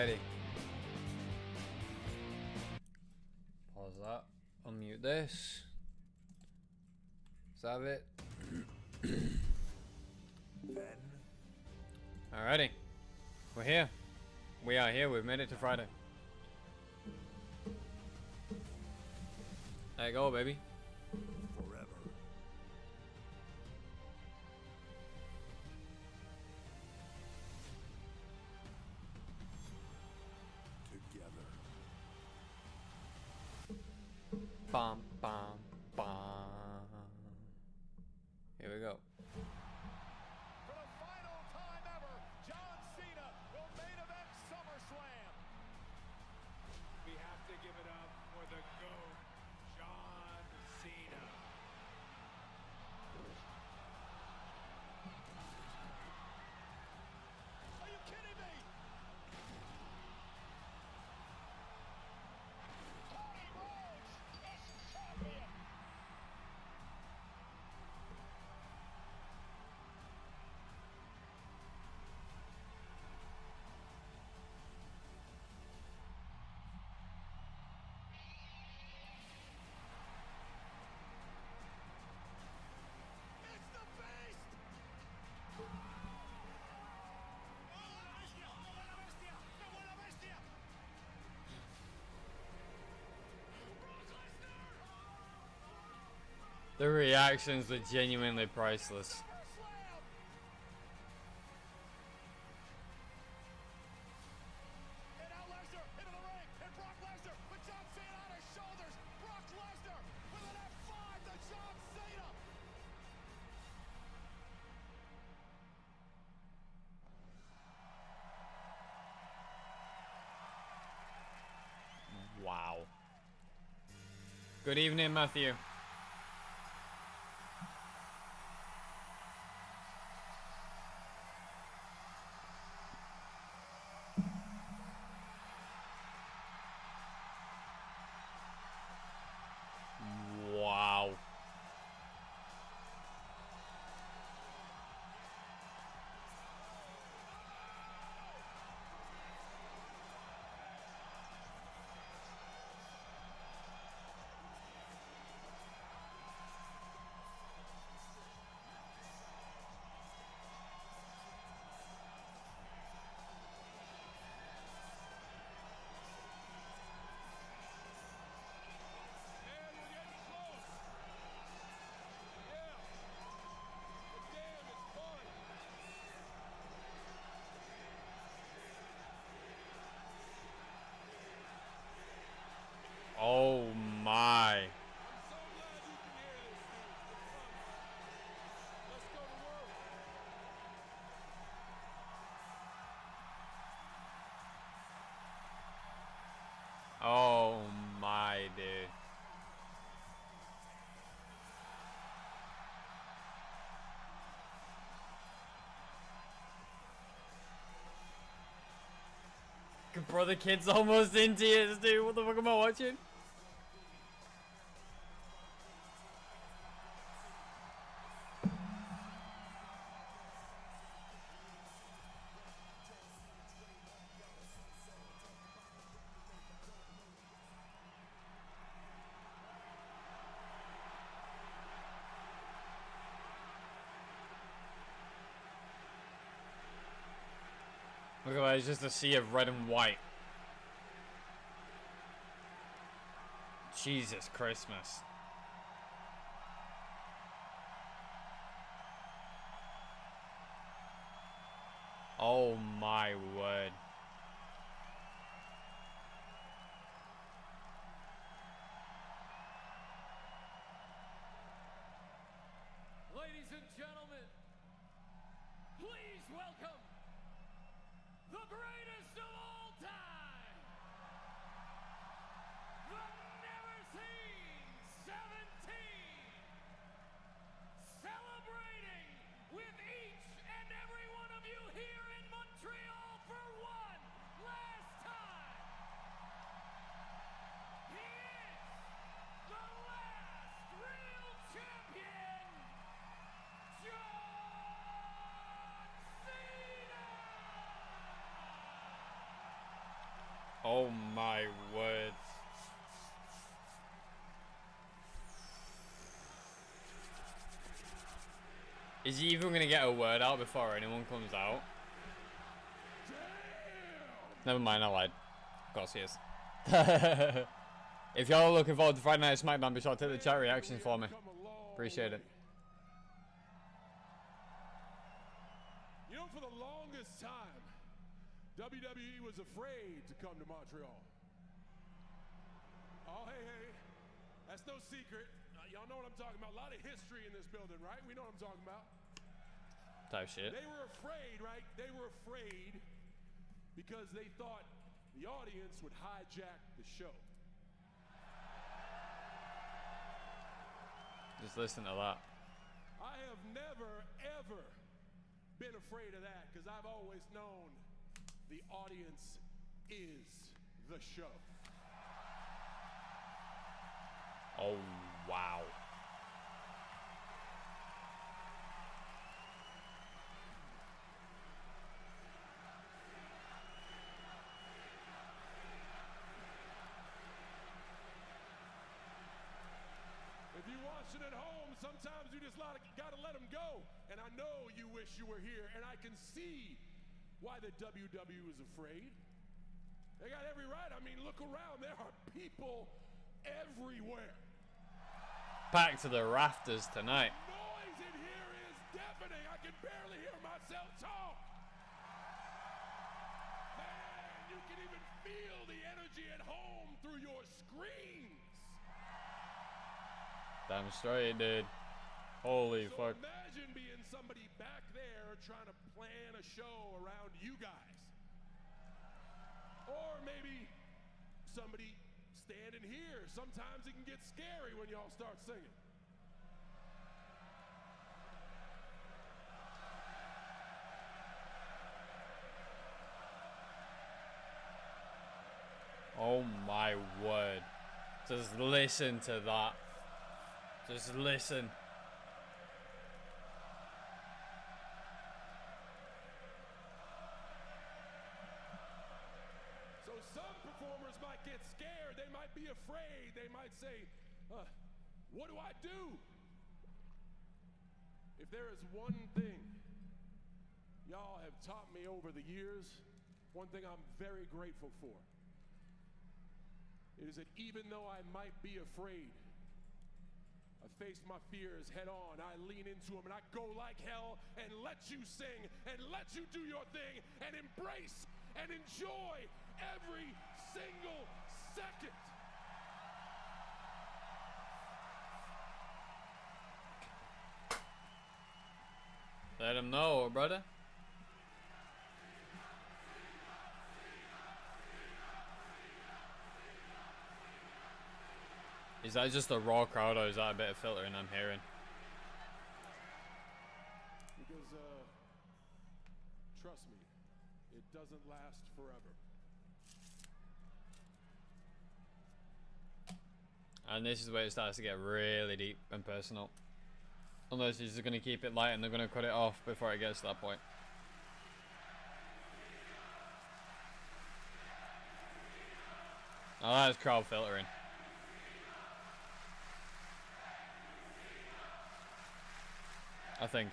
Alrighty. Pause that. Unmute this. Is that it? Alrighty. We're here. We are here. We've made it to Friday. There you go, baby. Forever. Together. Bum, bum, bum. Here we go. For the final time ever, John Cena will main event SummerSlam. We have to give it up for the GOAT, John Cena. Are you kidding me? Cody Rhodes is champion. It's the Beast! The reactions are genuinely priceless. And now Lesnar into the ring, and Brock Lesnar with John Cena on his shoulders. Brock Lesnar with an F5 to John Cena. Wow. Good evening, Matthew. Wow. And we're getting close. Yeah. But damn, it's fun. Oh my. I'm so glad you can hear this, dude. It's fun. Let's go to work. Oh my, dude. Bro, the kid's almost in tears, dude. What the fuck am I watching? Look at that, it's just a sea of red and white. Jesus Christmas. Oh my word. Ladies and gentlemen, please welcome the greatest of all time, the never-seen 17, celebrating with each and every one of you here in Montreal for one last time. He is the last real champion, John Cena! Oh my word. Is he even gonna get a word out before anyone comes out? Never mind, I lied. Of course he is. If y'all are looking forward to Friday Night Smackdown, be sure to hit the chat reactions for me. Appreciate it. You know, for the longest time, WWE was afraid to come to Montreal. Oh, hey, hey. That's no secret. Y'all know what I'm talking about. A lot of history in this building, right? We know what I'm talking about. Type shit. They were afraid, right? They were afraid because they thought the audience would hijack the show. Just listen to that. I have never, ever been afraid of that because I've always known the audience is the show. Oh, wow. If you're watching at home, sometimes you just gotta let them go. And I know you wish you were here, and I can see why the WWE is afraid. They got every right. I mean, look around. There are people everywhere. Packed to the rafters tonight. The noise in here is deafening. I can barely hear myself talk. Man, you can even feel the energy at home through your screens. Damn straight, dude. Holy fuck. Imagine being somebody back there trying to plan a show around you guys. Or maybe somebody standing here. Sometimes it can get scary when y'all start singing. Oh my word. Just listen to that. Just listen. So some performers might get scared. They might be afraid. They might say, what do I do? If there is one thing y'all have taught me over the years, one thing I'm very grateful for, it is that even though I might be afraid, I face my fears head on. I lean into them and I go like hell and let you sing and let you do your thing and embrace and enjoy every single second. Let him know, brother. Is that just a raw crowd or is that a bit of filtering I'm hearing? Because, trust me, it doesn't last forever. And this is where it starts to get really deep and personal. Unless he's just going to keep it light and they're going to cut it off before it gets to that point. Oh, that's crowd filtering. I think.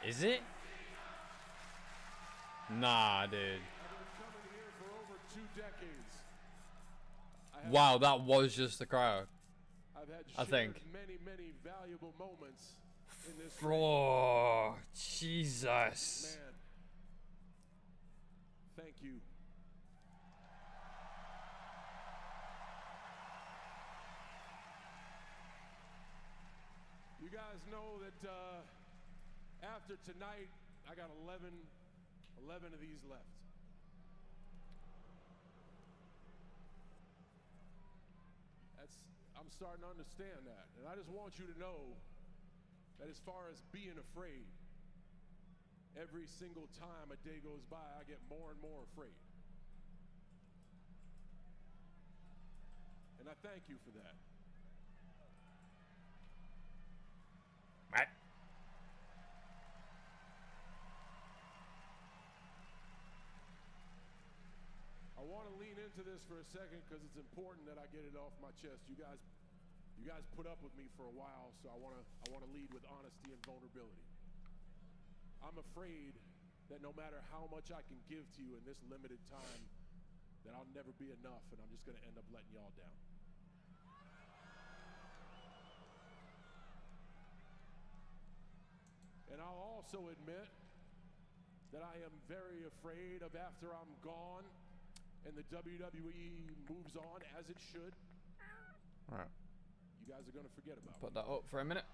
Is it? Nah, dude. I've been coming here for over 2 decades. Wow, that was just the crowd. I've had I think. many, many valuable moments in this. Oh, Jesus. Man, thank you. You guys know that after tonight, I got 11 of these left. I'm starting to understand that. And I just want you to know that as far as being afraid every single time a day goes by, I get more and more afraid. And I thank you for that. What? I want to lean into this for a second because it's important that I get it off my chest. You guys put up with me for a while, so I want to lead with honesty and vulnerability. I'm afraid that no matter how much I can give to you in this limited time, that I'll never be enough, and I'm just going to end up letting y'all down. And I'll also admit that I am very afraid of after I'm gone and the WWE moves on as it should. All right. You guys are going to forget about Put that up for a minute.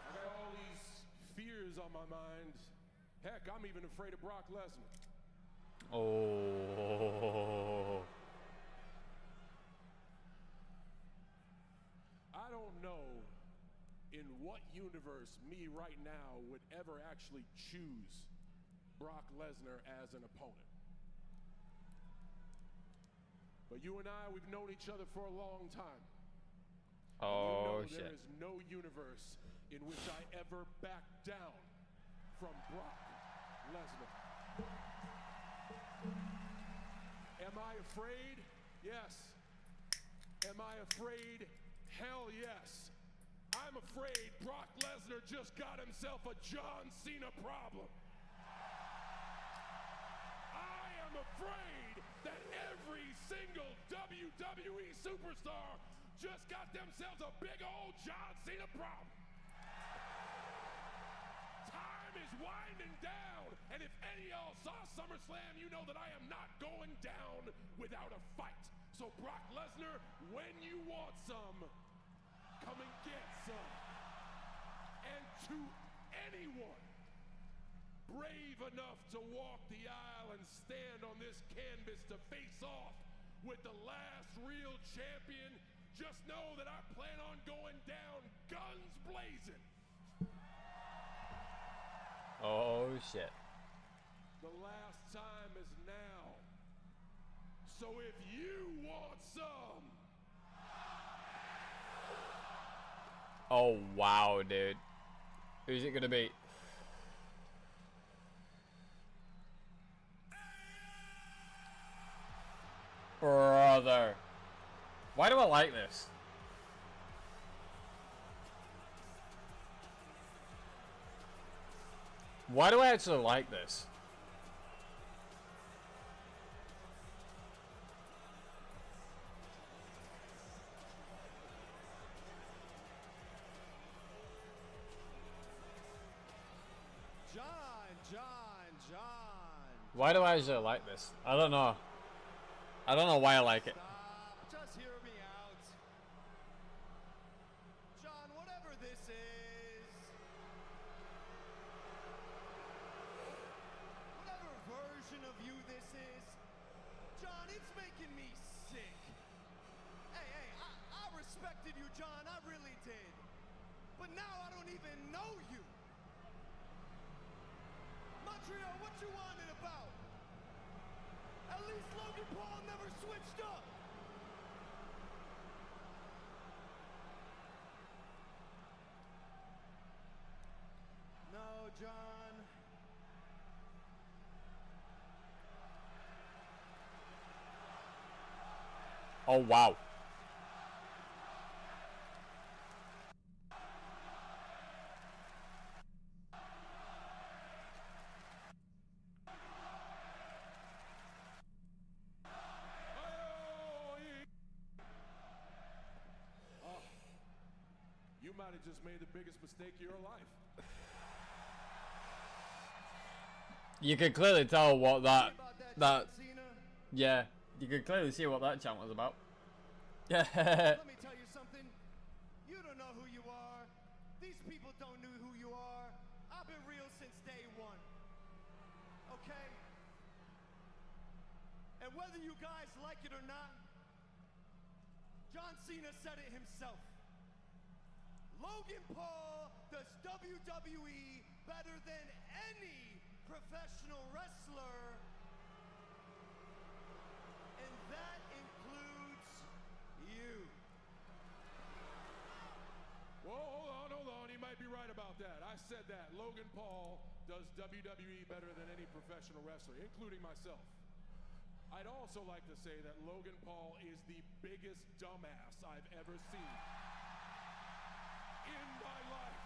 I got all these fears on my mind. Heck, I'm even afraid of Brock Lesnar. Oh. I don't know in what universe me right now would ever actually choose Brock Lesnar as an opponent. But you and I, we've known each other for a long time. Oh, you know there shit. is no universe in which I ever back down from Brock Lesnar. Am I afraid? Yes. Am I afraid? Hell yes. I'm afraid Brock Lesnar just got himself a John Cena problem. I am afraid that every single WWE superstar just got themselves a big old John Cena problem. Time is winding down, and if any of y'all saw SummerSlam, you know that I am not going down without a fight. So Brock Lesnar, when you want some, come and get some. And to anyone brave enough to walk the aisle and stand on this canvas to face off with the last real champion, just know that I plan on going down guns blazing. Oh, shit. The last time is now. So if you want some, Oh, wow, dude. Who's it gonna be? Brother. Why do I like this? Why do I actually like this? John. Why do I actually like this? I don't know. I don't know why I like it. Stop. Just hear me out. John, whatever this is, whatever version of you this is, John, it's making me sick. Hey, I respected you, John, I really did. But now I don't even know you. Montreal, what you wanted about? At least Logan Paul never switched up. No, John. Oh, wow. you might have just made the biggest mistake of your life. You can clearly tell what that Cena? yeah, you can clearly see what that chant was about. Yeah. Let me tell you something. You don't know who you are. These people don't know who you are. I I've been real since day one. Okay? And whether you guys like it or not, John Cena said it himself. Logan Paul does WWE better than any professional wrestler, and that includes you. Whoa, hold on. You might be right about that. I said that. Logan Paul does WWE better than any professional wrestler, including myself. I'd also like to say that Logan Paul is the biggest dumbass I've ever seen in my life.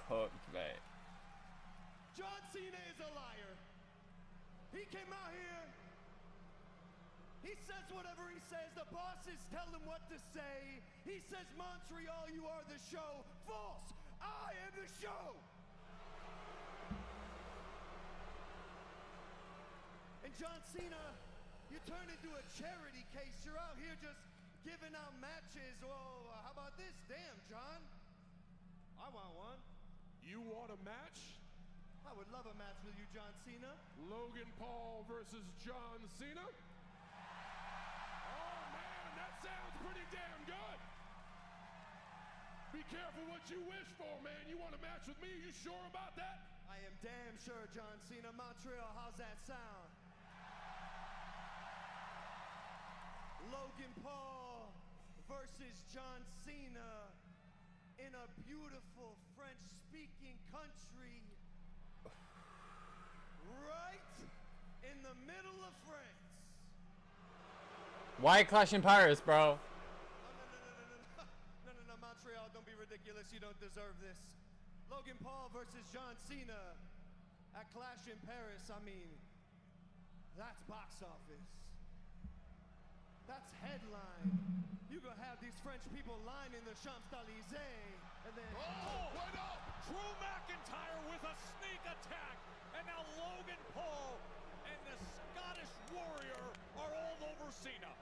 Cooked, mate. John Cena is a liar. He came out here, he says whatever he says, the bosses tell him what to say. He says, Montreal, you are the show. False, I am the show. And John Cena, you turn into a charity case. You're out here just giving out matches. Oh, how about this? Damn, John. I want one. You want a match? I would love a match with you, John Cena. Logan Paul versus John Cena? Oh man, that sounds pretty damn good. Be careful what you wish for, man. You want a match with me? You sure about that? I am damn sure, John Cena. Montreal, how's that sound? Logan Paul versus John Cena in a beautiful French-speaking country right in the middle of France. Why clash in Paris, bro? No, Montreal, don't be ridiculous. You don't deserve this. Logan Paul versus John Cena at Clash in Paris. I mean, that's box office. That's headline. You gonna have these French people lining the Champs-Élysées, and then Wait up! Drew McIntyre with a sneak attack, and now Logan Paul and the Scottish Warrior are all over Cena.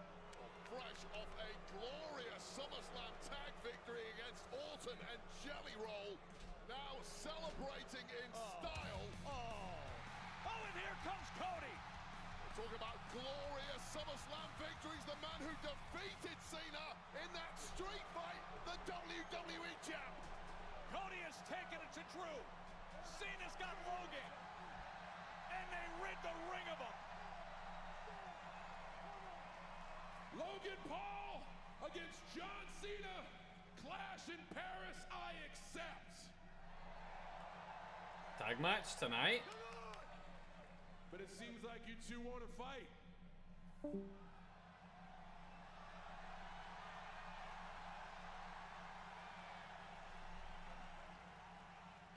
Fresh off a glorious SummerSlam tag victory against Orton and Jelly Roll, now celebrating in style. Oh, and here comes Cody. Talk about glorious SummerSlam victories, the man who defeated Cena in that street fight, the WWE champ. Cody has taken it to Drew. Cena's got Logan, and they rid the ring of him. Logan Paul against John Cena. Clash in Paris, I accept. Tag match tonight? But it seems like you two want to fight.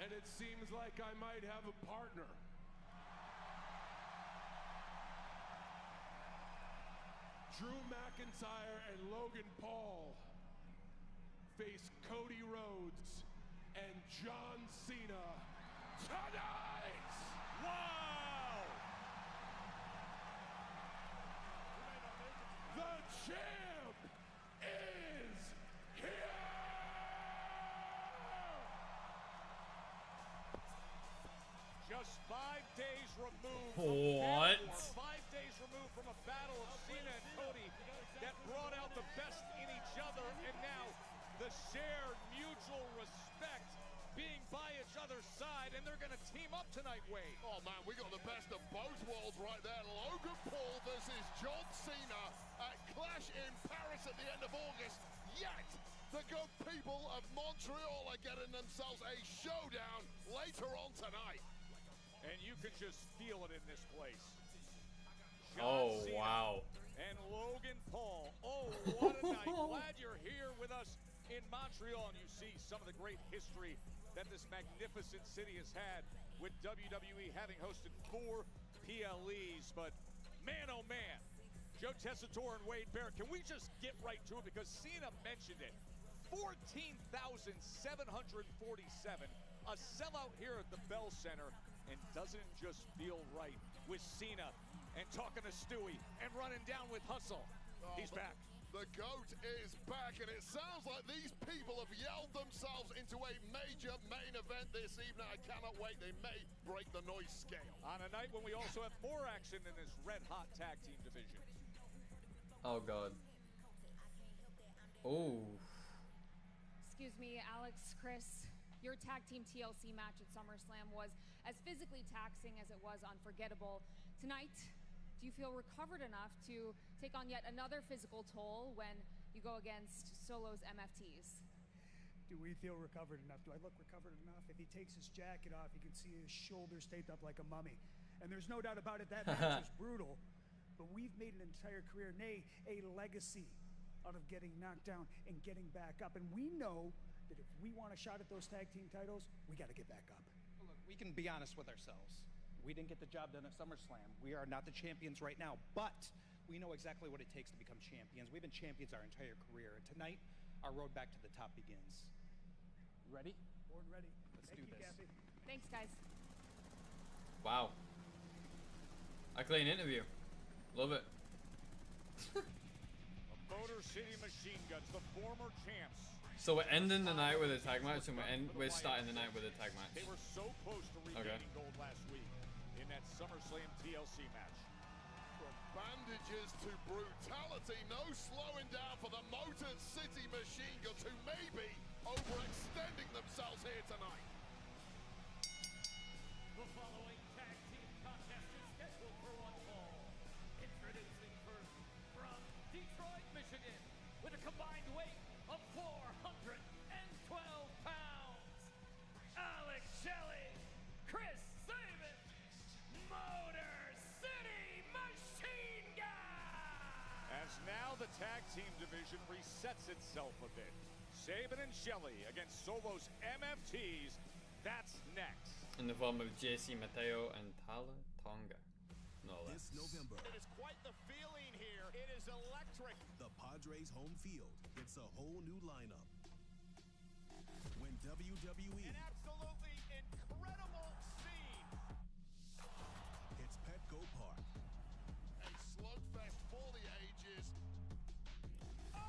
And it seems like I might have a partner. Drew McIntyre and Logan Paul face Cody Rhodes and John Cena tonight. Wow! The champ is here! Just 5 days removed What? from 5 days removed from a battle of Cena and Cody that brought out the best in each other, and now the shared mutual respect being by each other's side, and they're going to team up tonight, Wade. Oh man, we got the best of both worlds right there. Logan Paul versus John Cena at Clash in Paris at the end of August. Yet, the good people of Montreal are getting themselves a showdown later on tonight. And you can just feel it in this place. Oh, Cena wow. And Logan Paul. Oh, what a night. Glad you're here with us in Montreal, and you see some of the great history that this magnificent city has had, with WWE having hosted 4 PLEs. But man, oh man, Joe Tessitore and Wade Barrett, can we just get right to it? Because Cena mentioned it. 14,747, a sellout here at the Bell Center, and doesn't it just feel right with Cena and talking to Stewie and running down with Hustle? Oh, He's back. The GOAT is back, and it sounds like these people have yelled themselves into a major main event this evening. I cannot wait. They may break the noise scale. On a night when we also have more action in this red-hot tag team division. Oh god. Oh. Excuse me, Alex, Chris. Your tag team TLC match at SummerSlam was as physically taxing as it was unforgettable. Tonight, do you feel recovered enough to take on yet another physical toll when you go against Solo's MFTs? Do we feel recovered enough? Do I look recovered enough? If he takes his jacket off, you can see his shoulders taped up like a mummy. And there's no doubt about it, that match was brutal. But we've made an entire career, nay, a legacy out of getting knocked down and getting back up. And we know that if we want a shot at those tag team titles, we got to get back up. Look, we can be honest with ourselves. We didn't get the job done at SummerSlam. We are not the champions right now, but we know exactly what it takes to become champions. We've been champions our entire career. And tonight, our road back to the top begins. You ready? Born ready. Let's Thank do you, this. Cappy. Thanks, guys. Wow. A clean interview. Love it. The Motor City Machine Guns, the former champs. So we're ending the night with a tag match, and we're starting the night with a tag match. They were so close to regaining gold last week in that SummerSlam TLC match. From bandages to brutality, no slowing down for the Motor City Machine Guns, who may be overextending themselves here tonight. The following tag team contest is scheduled for one fall. Introducing first from Detroit, Michigan, with a combined weight of 412 pounds, Alex Shelley, Chris Sabin, Motor City Machine Gun! As now the tag team division resets itself a bit. Sabin and Shelley against Solo's MFTs. That's next. In the form of JC, Matteo, and Tala Tonga. No less. This November, It is quite the feeling here. It is electric. the Padres home field gets a whole new lineup. When WWE An absolutely incredible scene. hits Petco Park, A slugfest for the ages.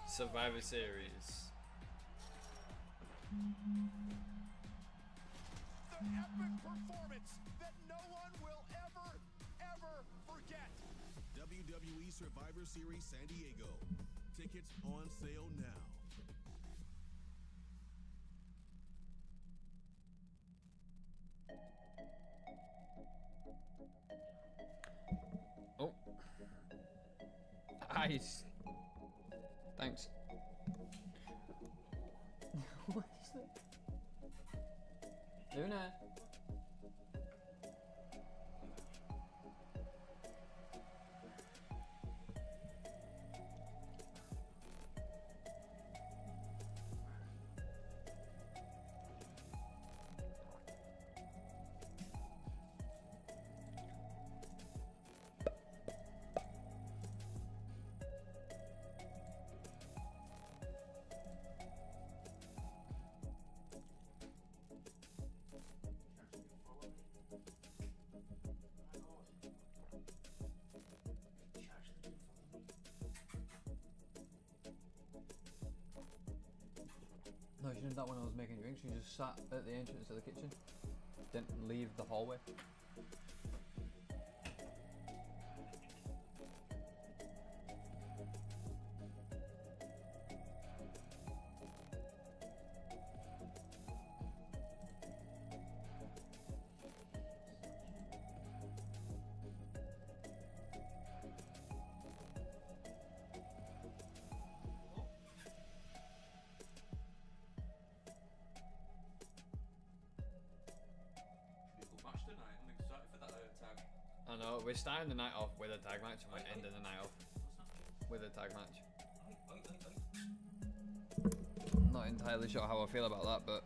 Survivor Series. The epic performance that no one will ever forget. WWE Survivor Series San Diego. Tickets on sale now. Oh. Ice. Thanks. What is that? Luna. No, she did that when I was making drinks. She just sat at the entrance of the kitchen. Didn't leave the hallway. I know, we're starting the night off with a tag match and we're ending the night off with a tag match. Not entirely sure how I feel about that, but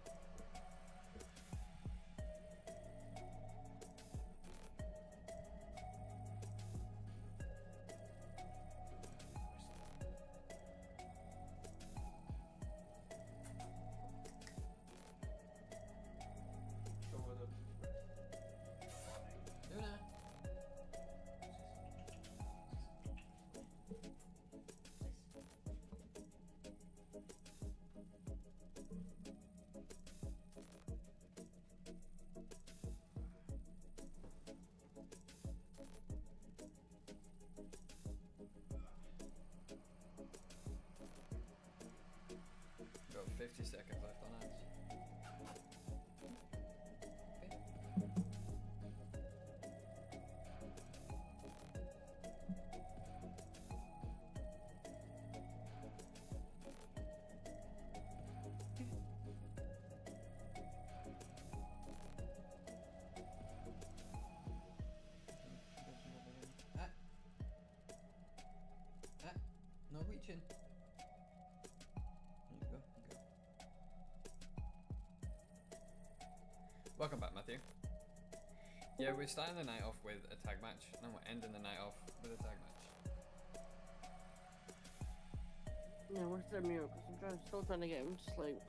50 seconds left on ours. No reaching. There you go. Welcome back, Matthew. Yeah, we're starting the night off with a tag match, and we're ending the night off with a tag match. Yeah, where's their mirror? Because I'm still trying to get him just like...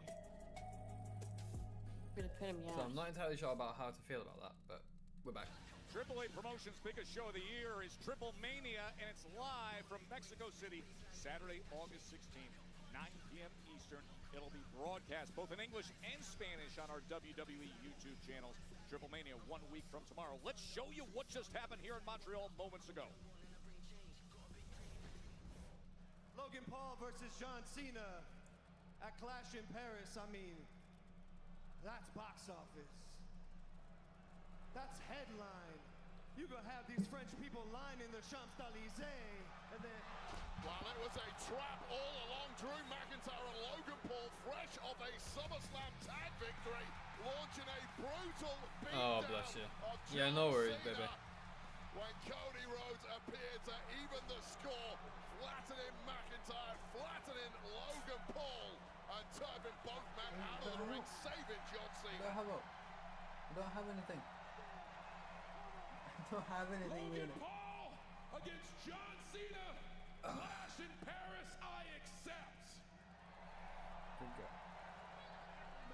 Gonna pin him, yeah. So I'm not entirely sure about how to feel about that, but we're back. AAA Promotions' biggest show of the year is Triple Mania, and it's live from Mexico City, Saturday, August 16th, 9 p.m. Eastern. It'll be broadcast both in English and Spanish on our WWE YouTube channels. Triple Mania 1 week from tomorrow. Let's show you what just happened here in Montreal moments ago. Logan Paul versus John Cena at Clash in Paris. I mean, that's box office. That's headline. You're gonna have these French people lining the Champs-Élysées, and then... Well, it was a trap all along. Drew McIntyre and Logan Paul, fresh off a SummerSlam tag victory, launching a brutal beatdown. Oh, bless you. Yeah, no worries, baby. When Cody Rhodes appeared to even the score, flattening McIntyre, flattening Logan Paul, and turning both men out of the ring, saving John Cena. I don't have anything. I don't have anything Logan really. Paul against John Cena. Clash in Paris, I accept. Good go.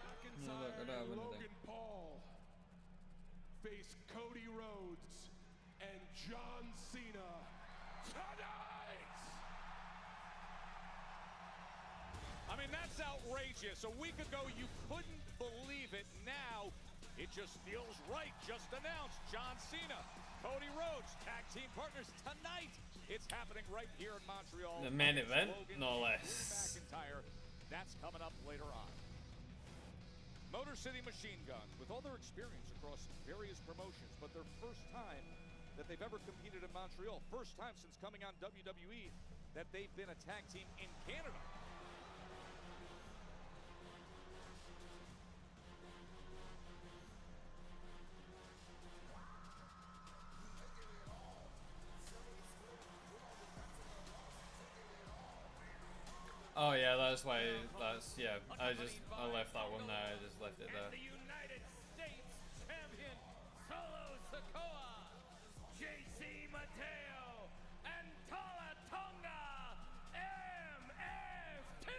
McIntyre I don't have and anything. Logan Paul face Cody Rhodes and John Cena tonight. I mean, that's outrageous. A week ago, you couldn't believe it. Now, it just feels right. Just announced John Cena, Cody Rhodes, tag team partners tonight. It's happening right here in Montreal. The main event, Logan, no Drew less. McIntyre. That's coming up later on. Motor City Machine Guns, with all their experience across various promotions, but their first time that they've ever competed in Montreal. First time since coming on WWE that they've been a tag team in Canada. Oh yeah, that's why. That's yeah. I left that one there. I just left it there. The United States champion, Solo Sakoa, JC Matteo, and Tala Tonga, MFT.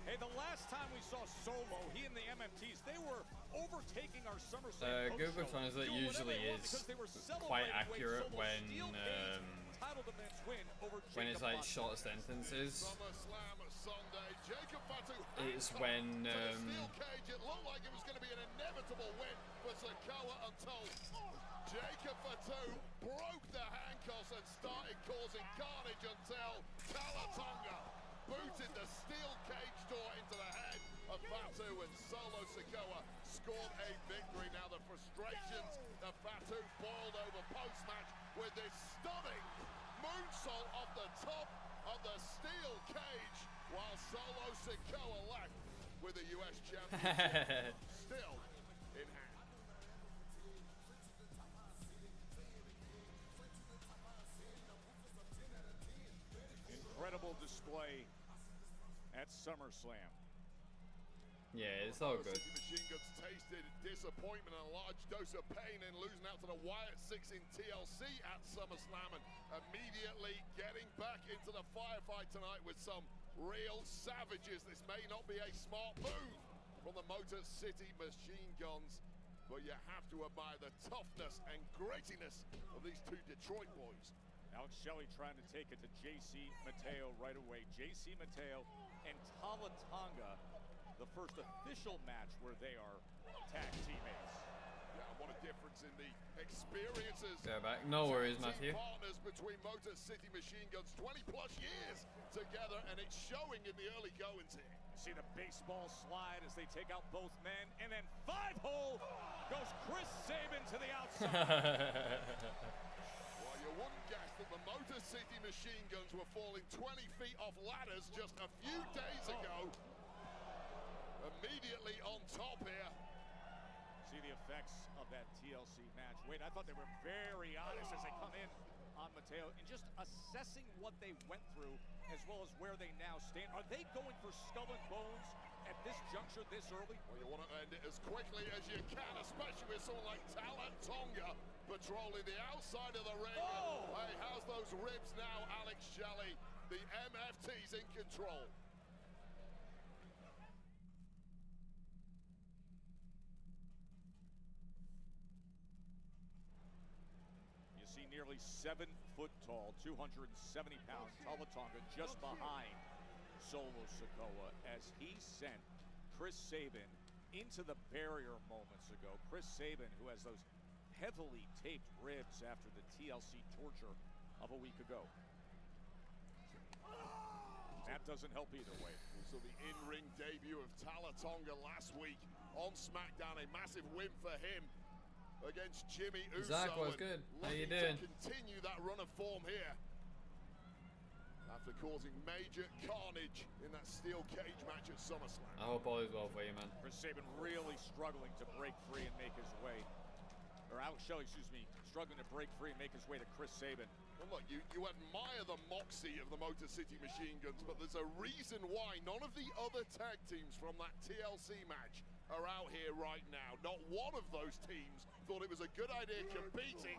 Hey, the last time we saw Solo, he and the MFTs, they were overtaking our SummerSlam Google post-show, Translate doing whatever usually they want is because they were quite celebrating accurate Solo's when steel cage title defense win over when it's Jacob like Fatu. short sentences. SummerSlam Sunday, Jacob Fatu It's when to the steel cage. It looked like it was going to be an inevitable win for Sakoa until Jacob Fatu broke the handcuffs and started causing carnage until Talatonga booted the steel cage door into the head of Fatu, and Solo Sakoa scored a victory. Now the frustrations of Fatu boiled over post-match with this stunning moonsault off the top of the steel cage, while Solo Sakoa left with the US Championship still in hand. Incredible display at SummerSlam. Yeah, it's all good. Machine Guns tasted disappointment and a large dose of pain in losing out to the Wyatt Six in TLC at SummerSlam, and immediately getting back into the firefight tonight with some real savages. This may not be a smart move from the Motor City Machine Guns, but you have to admire the toughness and grittiness of these two Detroit boys. Alex Shelley trying to take it to JC Matteo right away. JC Matteo and Tala Tonga, the first official match where they are tag teammates. Yeah, what a difference in the experiences. Go back. No worries, Matthew. Partners between Motor City Machine Guns, 20 plus years together, and it's showing in the early goings here. See the baseball slide as they take out both men, and then 5-hole goes Chris Sabin to the outside. Well, you wouldn't guess that the Motor City Machine Guns were falling 20 feet off ladders just a few days ago. Immediately on top here. See the effects of that TLC match. Wait, I thought they were very honest as they come in on Matteo and just assessing what they went through as well as where they now stand. Are they going for skull and bones at this juncture this early? Well, you want to end it as quickly as you can, especially with someone like Tonga patrolling the outside of the ring. Oh! Hey, how's those ribs now, Alex Shelley? The MFT's in control. Nearly 7 foot tall, 270 pounds, Tonga just behind Solo Sakoa as he sent Chris Sabin into the barrier moments ago. Chris Sabin, who has those heavily taped ribs after the TLC torture of a week ago. That doesn't help either way. So the in-ring debut of Tonga last week on SmackDown, a massive win for him against Jimmy Uso. Zach was good. How you doing? To continue that run of form here after causing major carnage in that steel cage match at SummerSlam. I hope all is well for you, man. Chris Sabin really struggling to break free and make his way, or Alex Shelley, excuse me, struggling to break free and make his way to Chris Sabin. Well, look, you admire the moxie of the Motor City Machine Guns, but there's a reason why none of the other tag teams from that TLC match are out here right now. Not one of those teams thought it was a good idea competing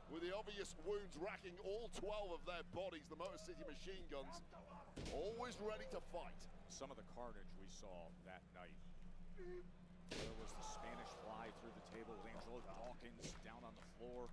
with the obvious wounds racking all 12 of their bodies. The Motor City Machine Guns always ready to fight. Some of the carnage we saw that night. There was the Spanish fly through the table, Angelo Dawkins down on the floor,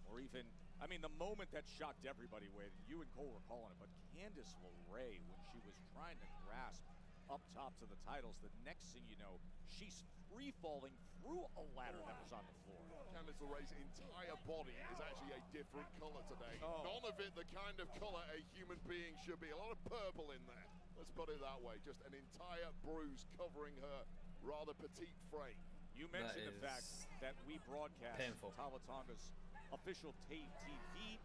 or even, I mean, the moment that shocked everybody, Wade, you and Cole were calling it, but Candice LeRae, when she was trying to grasp up top to the titles, the next thing you know, she's free-falling through a ladder that was on the floor. Candice LeRae's entire body is actually a different color today. Oh. None of it the kind of color a human being should be. A lot of purple in there. Let's put it that way. Just an entire bruise covering her rather petite frame. You mentioned the fact that we broadcast Tonga's official TV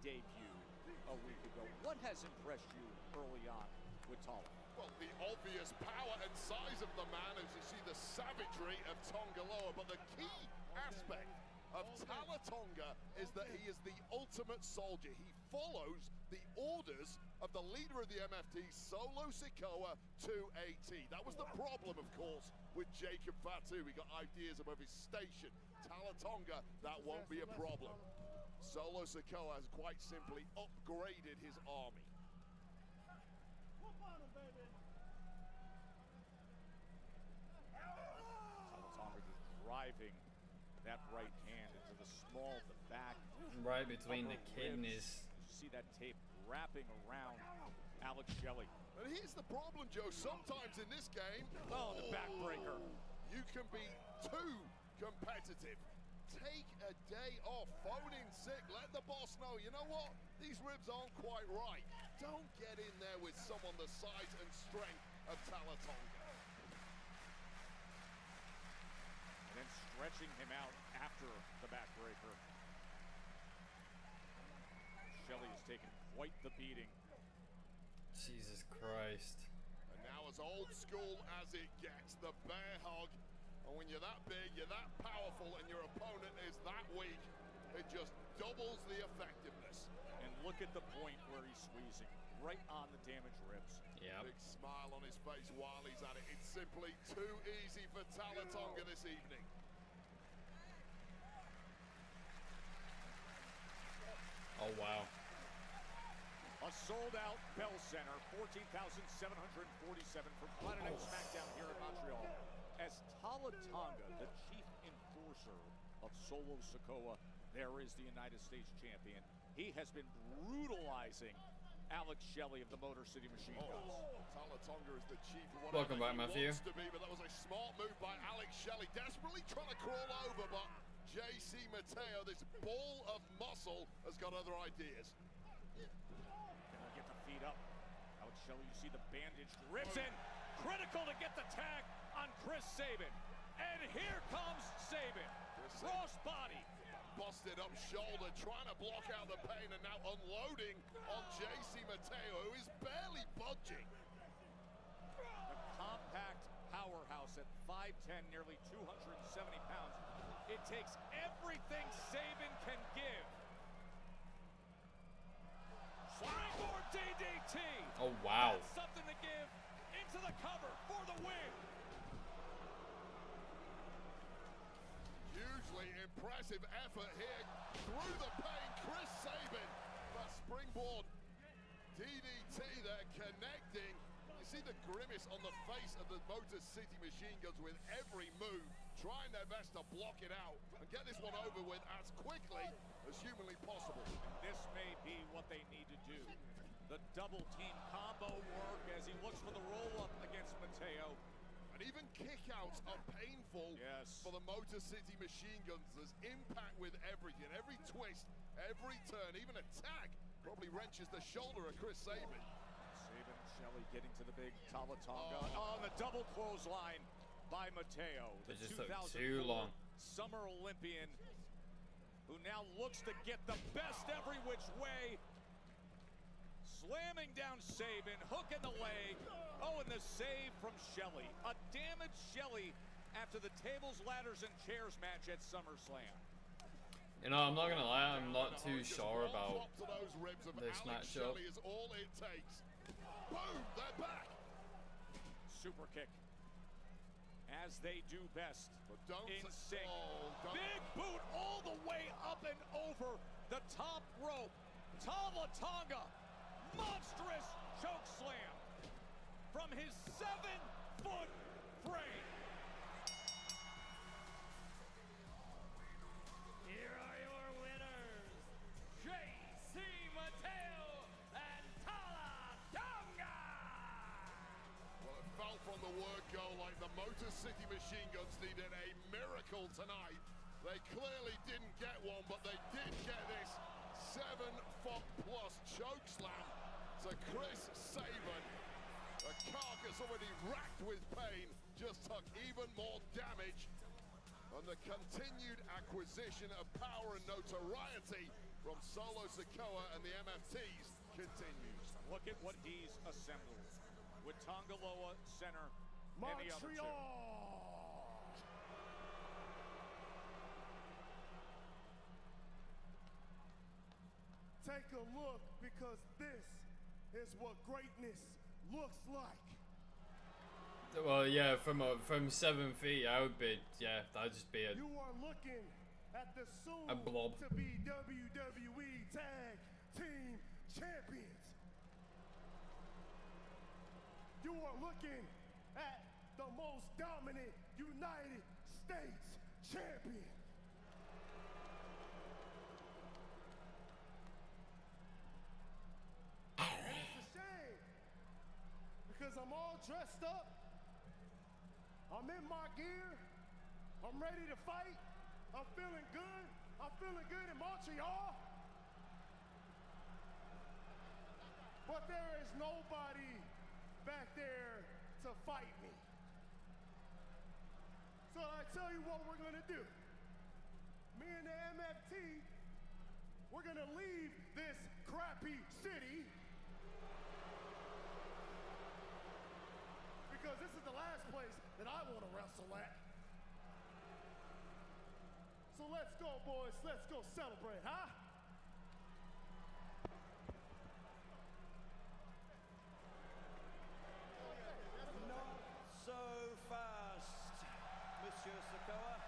debut a week ago. What has impressed you early on with Tala? Well, the obvious power and size of the man as you see the savagery of Tongaloa, but the key aspect of Tonga is that he is the ultimate soldier. He follows the orders of the leader of the MFT, Solo Sikoa, to a T. That was the problem, of course, with Jacob Fatu. He got ideas above his station. Tonga, that won't be a problem. Solo Sikoa has quite simply upgraded his army. Driving that right hand into the small of the back. Right between the kidneys. You see that tape wrapping around Alex Shelley. And here's the problem, Joe. Sometimes in this game, the backbreaker. You can be too competitive. Take a day off, phone in sick, let the boss know, you know what? These ribs aren't quite right. Don't get in there with someone the size and strength of Tonga. And then stretching him out after the backbreaker. Shelley has taken quite the beating. Jesus Christ. And now as old school as it gets, the bear hug. And when you're that big, you're that powerful, and your opponent is that weak, it just doubles the effectiveness. And look at the point where he's squeezing, right on the damaged ribs. Yeah. Big smile on his face while he's at it. It's simply too easy for Tonga this evening. Oh, wow. A sold-out Bell Center, 14,747 for Planet X Smackdown here in Montreal. As Tonga, the chief enforcer of Solo Sakoa, there is the United States champion. He has been brutalizing Alex Shelley of the Motor City Machine Guns. Talatonga is the chief of Welcome back, whatever Matthew. he wants to be, but that was a smart move by Alex Shelley, desperately trying to crawl over, but JC Matteo, this ball of muscle, has got other ideas. Gonna get the feet up. Alex Shelley, you see the bandage rips in. Critical to get the tag on Chris Sabin. And here comes Sabin. Crossbody. Busted up shoulder, trying to block out the pain, and now unloading on JC Matteo, who is barely budging. The compact powerhouse at 5'10", nearly 270 pounds. It takes everything Sabin can give. Springboard DDT. Oh, wow. That's something to give into the cover for the win. Hugely impressive effort here through the pain. Chris Sabin, but springboard DDT there connecting. You see the grimace on the face of the Motor City Machine Guns with every move, trying their best to block it out and get this one over with as quickly as humanly possible. This may be what they need to do. The double team combo work as he looks for the roll-up against Matteo. And even kickouts are painful for the Motor City Machine Guns. There's impact with everything, every twist, every turn, even a tag probably wrenches the shoulder of Chris Sabin. Sabin, Shelley getting to the big Talatonga on the double clothesline by Matteo. The It just took too long. Summer Olympian who now looks to get the best every which way. Slamming down Sabin, hook in the leg. Oh, and the save from Shelley. A damaged Shelley after the tables, ladders, and chairs match at SummerSlam. You know, I'm not gonna lie, I'm not too sure about this matchup. Is all it takes. Boom, they're back. Super kick. As they do best. But don't in sync. Big boot all the way up and over the top rope. Talatonga. Monstrous choke slam from his 7-foot frame. Here are your winners, JC Matteo and Talatonga. Well, it fell from the word go like the Motor City Machine Guns needed a miracle tonight. They clearly didn't get one, but they did get this 7-foot-plus choke slam to Chris Sabin. The carcass already racked with pain just took even more damage. And the continued acquisition of power and notoriety from Solo Sakoa and the MFTs continues. Look at what he's assembled with Tongaloa center and the other two. Take a look, because this is what greatness looks like. Well, yeah, from 7 feet, I would be, yeah, that'd just be You are looking at the soon a blob. to be WWE Tag Team Champions. You are looking at the most dominant United States champion. And it's a shame, because I'm all dressed up, I'm in my gear, I'm ready to fight, I'm feeling good in Montreal. But there is nobody back there to fight me. So I tell you what we're gonna do. Me and the MFT, we're gonna leave this crappy city, because this is the last place that I want to wrestle at. So let's go, boys. Let's go celebrate, huh? Not so fast, Monsieur Sakoa.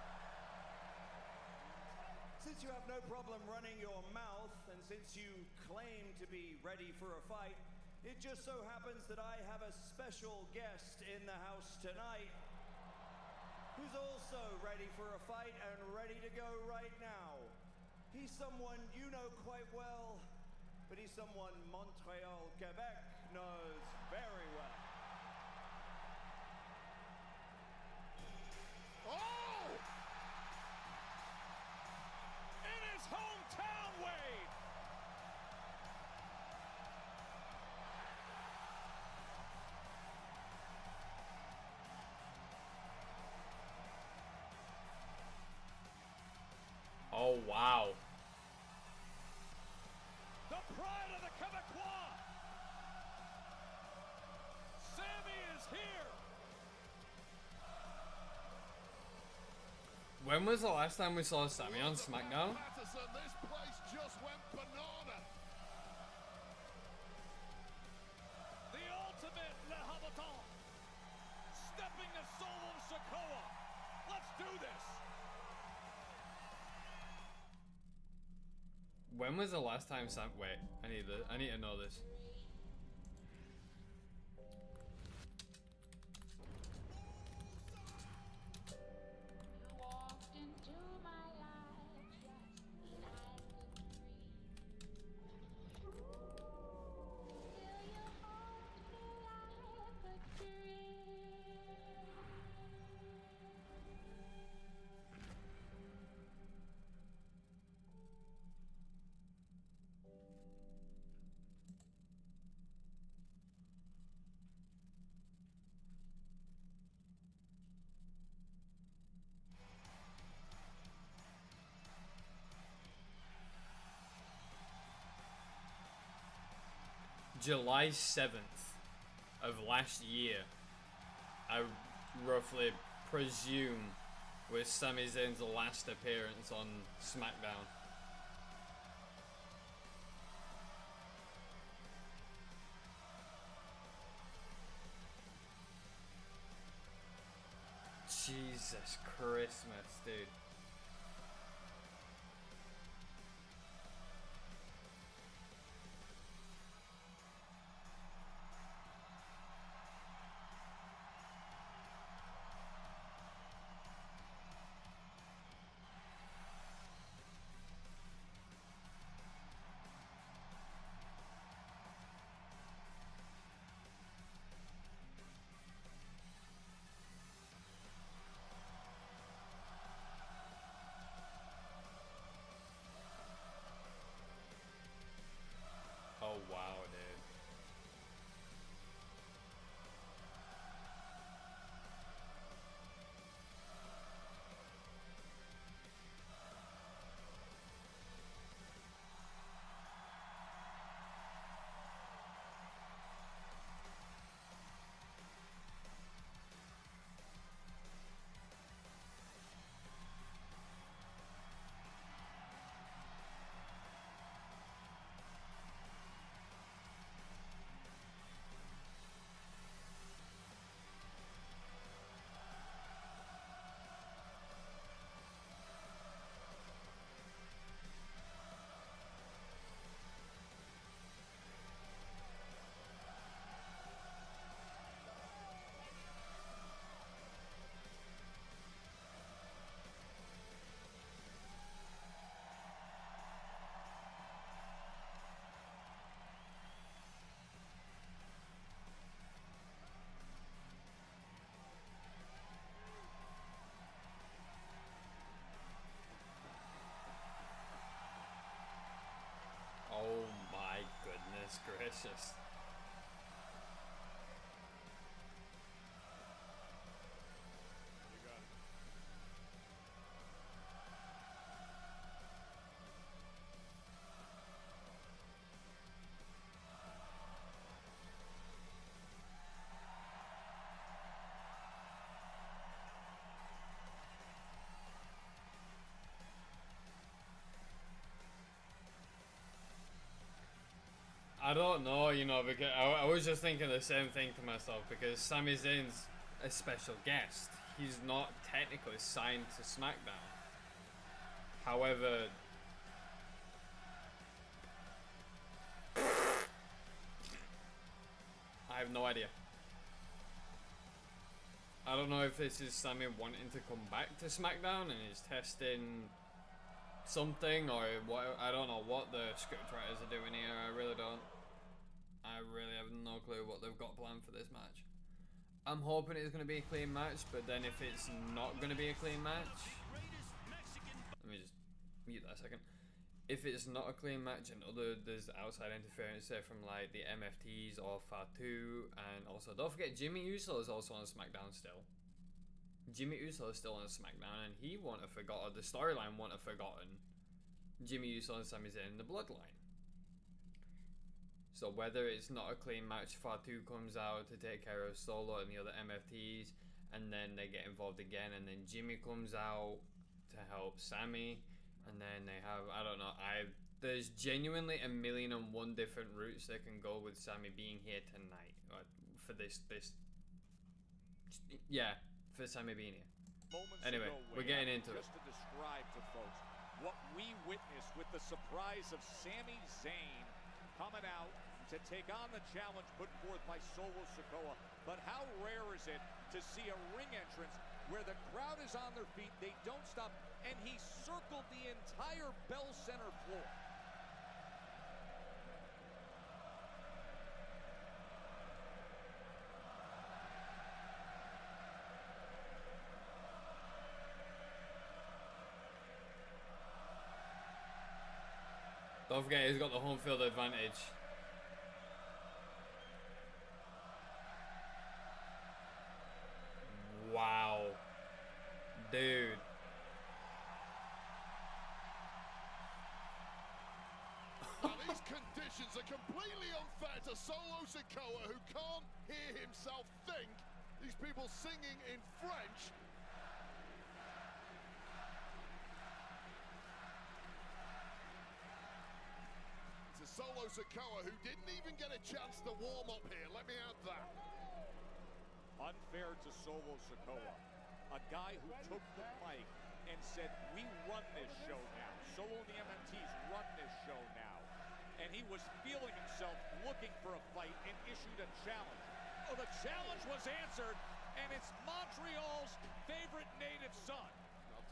Since you have no problem running your mouth, and since you claim to be ready for a fight, it just so happens that I have a special guest in the house tonight who's also ready for a fight and ready to go right now. He's someone you know quite well. but he's someone Montreal, Quebec knows very well. Oh! In his hometown, Wade! Oh, wow. The pride of the Quebecois! Sami is here! When was the last time we saw Sami on SmackDown? Patterson, this place just went banana. The ultimate Le Habitant! Stepping the soul of Sakoa! Let's do this! When was the last time Sam? Wait, I need to know this. You walked into my life just when I could breathe. Still you haunt me like a dream. July 7th of last year, I roughly presume, was Sami Zayn's last appearance on SmackDown. Jesus Christmas, dude. Oh wow, dude. Oh my goodness gracious. I don't know, you know, because I was just thinking the same thing to myself, because Sami Zayn's a special guest. He's not technically signed to SmackDown. However, I have no idea. I don't know if this is Sami wanting to come back to SmackDown and he's testing something, or what. I don't know what the script writers are doing here. I really don't. I really have no clue what they've got planned for this match. I'm hoping it's going to be a clean match, but then if it's not going to be a clean match, let me just mute that a second. If it's not a clean match and there's outside interference, say from like the MFTs or Fatu, and also don't forget Jimmy Uso is also on SmackDown still. Jimmy Uso is still on SmackDown, and he won't have forgotten, the storyline won't have forgotten Jimmy Uso and Sami Zayn in the Bloodline. So whether it's not a clean match, Fatu comes out to take care of Solo and the other MFTs, and then they get involved again, and then Jimmy comes out to help Sami, and then they have, I don't know, there's genuinely 1,000,001 different routes they can go with Sami being here tonight, for this, yeah, for Sami being here. Anyway, we're getting into it. Just to describe to folks what we witnessed with the surprise of Sami Zayn coming out to take on the challenge put forth by Solo Sakoa. But how rare is it to see a ring entrance where the crowd is on their feet, they don't stop, and he circled the entire Bell Center floor. Don't forget, he's got the home field advantage. Wow. Dude. Now these conditions are completely unfair to Solo Sikoa, who can't hear himself think. These people singing in French. To Solo Sikoa, who didn't even get a chance to warm up here, let me add that. Unfair to Solo Sakoa, a guy who took the mic and said, we run this show now. Solo and the MMTs run this show now. And he was feeling himself looking for a fight and issued a challenge. Oh, the challenge was answered, and it's Montreal's favorite native son.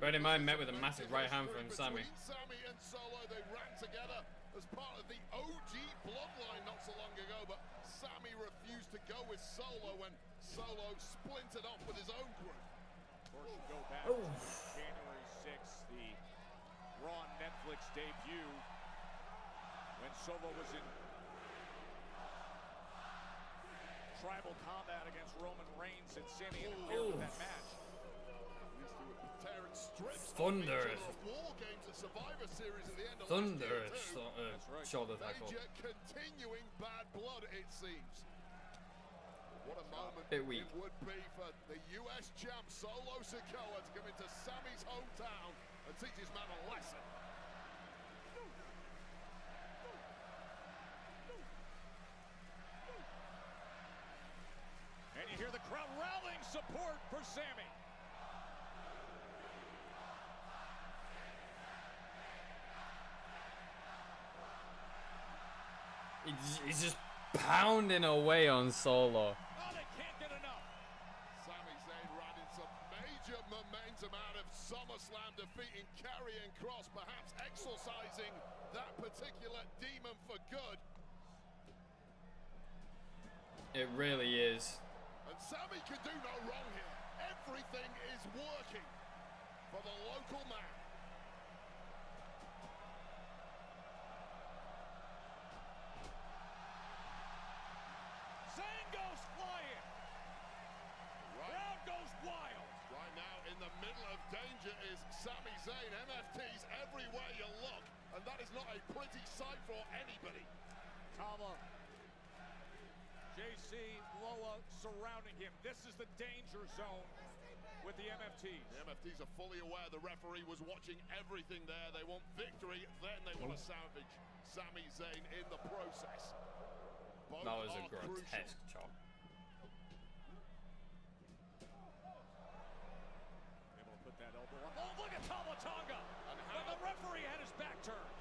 Bear in mind, met with a massive right hand from Sami. Sami and Solo, they ran together as part of the OG bloodline not so long ago, but Sami refused to go with Solo when Solo splintered off with his own group. Of course, you go back to January 6th, the Raw Netflix debut, when Solo was in tribal combat against Roman Reigns, and Sami interfered with that match. Thunderous. Thunderous shoulder tackle. Continuing bad blood, it seems. What a moment Bit weak. it would be for the US champ Solo Sikoa to come into Sami's hometown and teach his man a lesson. And you hear the crowd rallying support for Sami. He's just pounding away on Solo. Oh, they can't get enough. Sami Zayn riding some major momentum out of SummerSlam, defeating Karrion Kross, perhaps exorcising that particular demon for good. It really is. And Sami can do no wrong here. Everything is working for the local man. Zayn goes flying. Crowd goes wild. Right now, in the middle of danger is Sami Zayn. MFTs everywhere you look, and that is not a pretty sight for anybody. Kama, JC, Loa surrounding him. This is the danger zone with the MFTs. The MFTs are fully aware the referee was watching everything there. They want victory, then they want to salvage Sami Zayn in the process. Both That was a are crucial. grotesque chop. Able to put that elbow up. Oh, look at Tonga! But the referee had his back turned.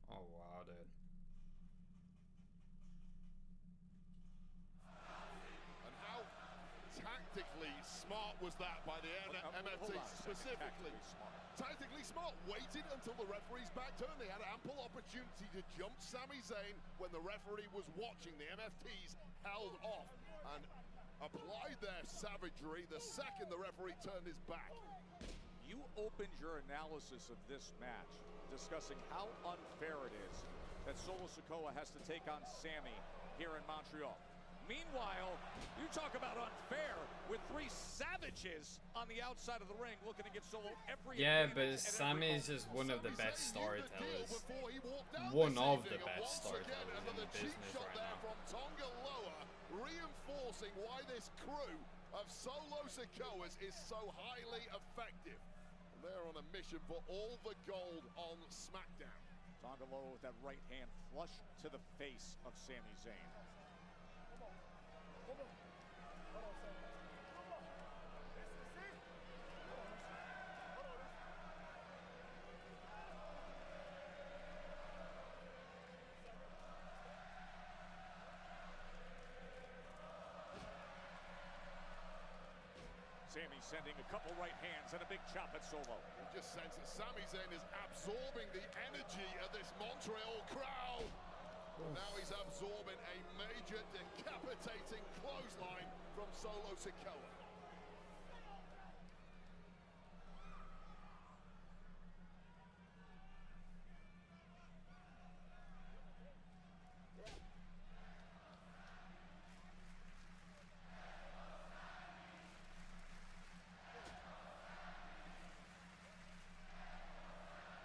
Oh wow, dude. And was that by the MFT specifically. Tactically smart, waited until the referee's back turn. They had ample opportunity to jump Sami Zayn when the referee was watching. The MFTs held off and applied their savagery the second the referee turned his back. You opened your analysis of this match discussing how unfair it is that Solo Sakoa has to take on Sami here in Montreal. Meanwhile, you talk about unfair with three savages on the outside of the ring looking to give Solo every but Sami is just one of the best storytellers. One of the best storytellers in the business right now. Reinforcing why this crew of Solo Sakoas is so highly effective. They're on a mission for all the gold on Smackdown. Tonga Loa with that right hand flush to the face of Sami Zayn. Sami sending a couple right hands and a big chop at Solo. You just sense that Sami Zayn is absorbing the energy of this Montreal crowd. Now he's absorbing a major decapitating clothesline from Solo Sakoa.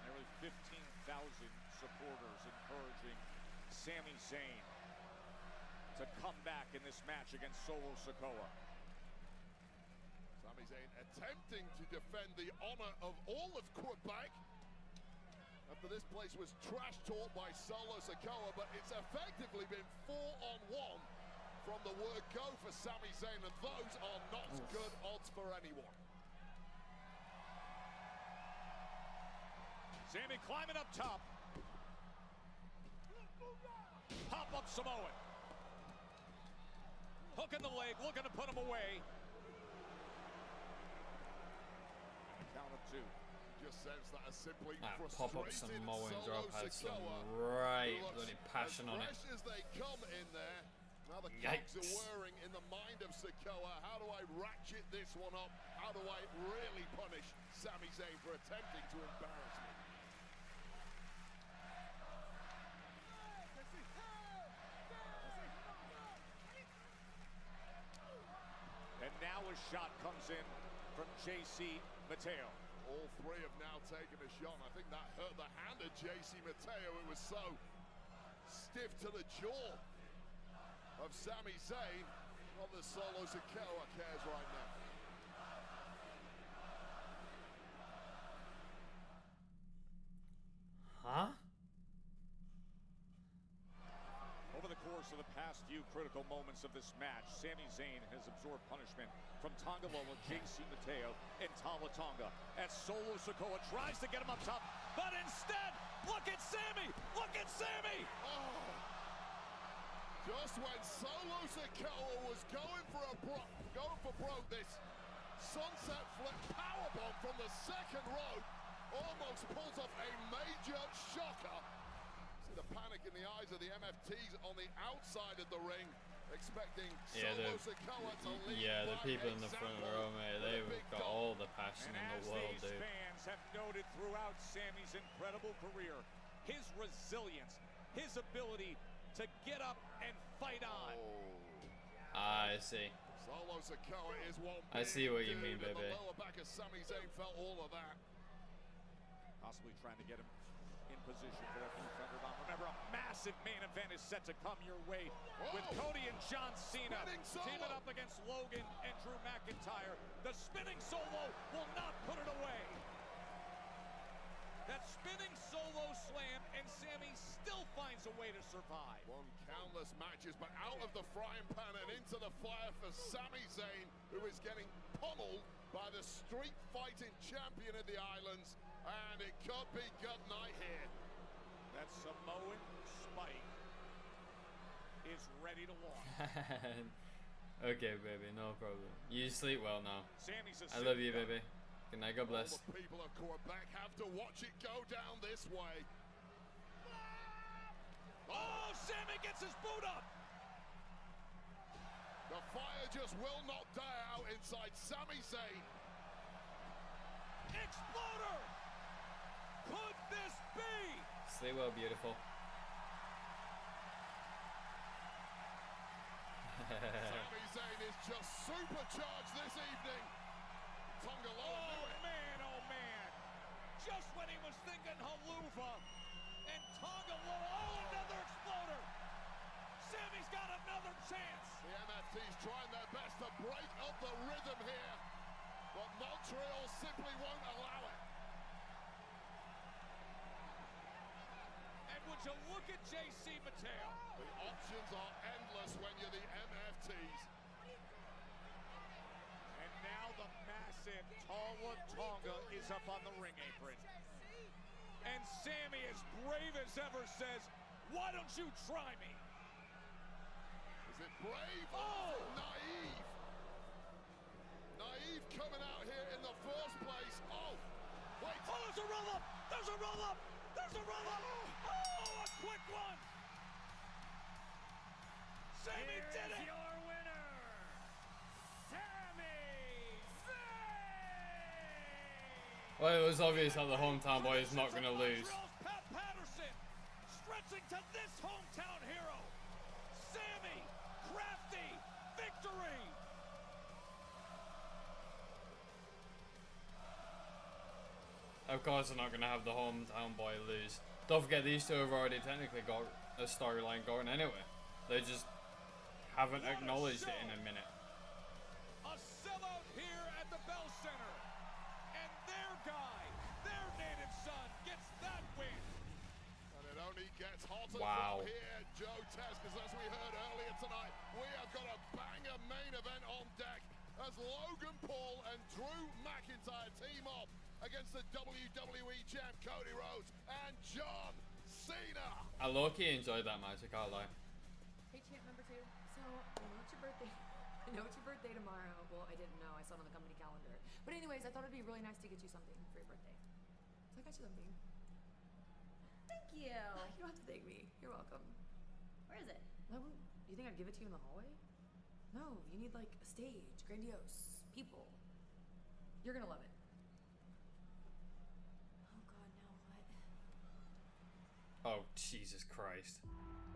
Nearly 15,000 supporters encouraging Sami Zayn to come back in this match against Solo Sakoa. Sami Zayn attempting to defend the honor of all of Quebec after this place was trash talked by Solo Sakoa, but it's effectively been 4-on-1 from the word go for Sami Zayn, and those are not good odds for anyone. Sami climbing up top. Pop-up Samoan. Hooking the leg, looking to put him away. Count of two. Just sense that as simply pop-up Samoan drop had some right bloody passion on it. As fresh as they come in there. Now the cogs are whirring in the mind of Sakoa. How do I ratchet this one up? How do I really punish Sami Zayn for attempting to embarrass me? And now a shot comes in from JC Matteo. All three have now taken a shot. I think that hurt the hand of JC Matteo. It was so stiff to the jaw of Sami Zayn. Not that Solo Sakoa cares right now. Huh? Over the course of the past few critical moments of this match, Sami Zayn has absorbed punishment from Tonga Loa, JC Matteo, and Tala Tonga. As Solo Sakoa tries to get him up top, but instead, look at Sami! Look at Sami! Oh. Just when Solo Sakoa was going for broke, this sunset flip powerbomb from the second rope almost pulls off a major shocker. See the panic in the eyes of the MFTs on the outside of the ring, expecting Solo Sakoa to lead the people in the front row, mate, they've got all the passion in the world, dude. Fans have noted throughout Sami's incredible career, his resilience, his ability to get up and fight on. I see. Solo Sakoa is one. I see what you mean, baby. The lower back of Sami Zayn felt all of that. Possibly trying to get him in position for that new Thunder Bomb. Remember, a massive main event is set to come your way with Cody and John Cena teaming up against Logan and Drew McIntyre. The spinning solo will not put it away. That spinning solo slam, and Sami still finds a way to survive. Won countless matches, but out of the frying pan and into the fire for Sami Zayn, who is getting pummeled by the street fighting champion of the islands, and it could be good night here. That Samoan spike is ready to launch. Okay, baby, no problem. You sleep well now. Sammy's a I love you, baby. Good night, God bless. All the people of Quebec have to watch it go down this way. Oh, Sami gets his boot up. The fire just will not die out inside Sami Zayn. Exploder! Could this be? Sleep well, beautiful. Sami Zayn is just supercharged this evening. Tonga Loa knew it. Oh man. Just when he was thinking Haluva and Tonga Loa, oh, another exploder. Sami's got another chance. The MFT's trying their best to break up the rhythm here, but Montreal simply won't allow it. And would you look at JC Matteo? The options are endless when you're the MFTs. And now the massive Tala Tonga is up on the ring apron. And Sami, as brave as ever, says, why don't you try me? Is it brave or naive? Naive coming out here in the first place. Oh, wait. Oh, there's a roll-up! There's a roll-up! There's a roll-up! Oh, a quick one! Sami did it! Your winner, Sami Zayn! Well, it was obvious that the hometown boy is not going to lose. Pat Patterson stretching to this hometown hero. Sami, crafty, victory! Of course, they're not going to have the hometown boy lose. Don't forget, these two have already technically got a storyline going anyway. They just haven't acknowledged it in a minute. A sellout here at the Bell Center. And their guy, their native son, gets that win. And it only gets hotter Wow. from here, Joe Test, because as we heard earlier tonight, we have got a banger main event on deck as Logan Paul and Drew McIntyre team up against the WWE champ Cody Rhodes and John Cena. I low-key enjoyed that match, I can't lie. Hey, champ number 2. So, I know it's your birthday. I know it's your birthday tomorrow. Well, I didn't know. I saw it on the company calendar. But anyways, I thought it'd be really nice to get you something for your birthday. So I got you something. Thank you. You don't have to thank me. You're welcome. Where is it? You think I'd give it to you in the hallway? No, you need like a stage, grandiose, people. You're gonna love it. Oh God, now what? Oh, Jesus Christ.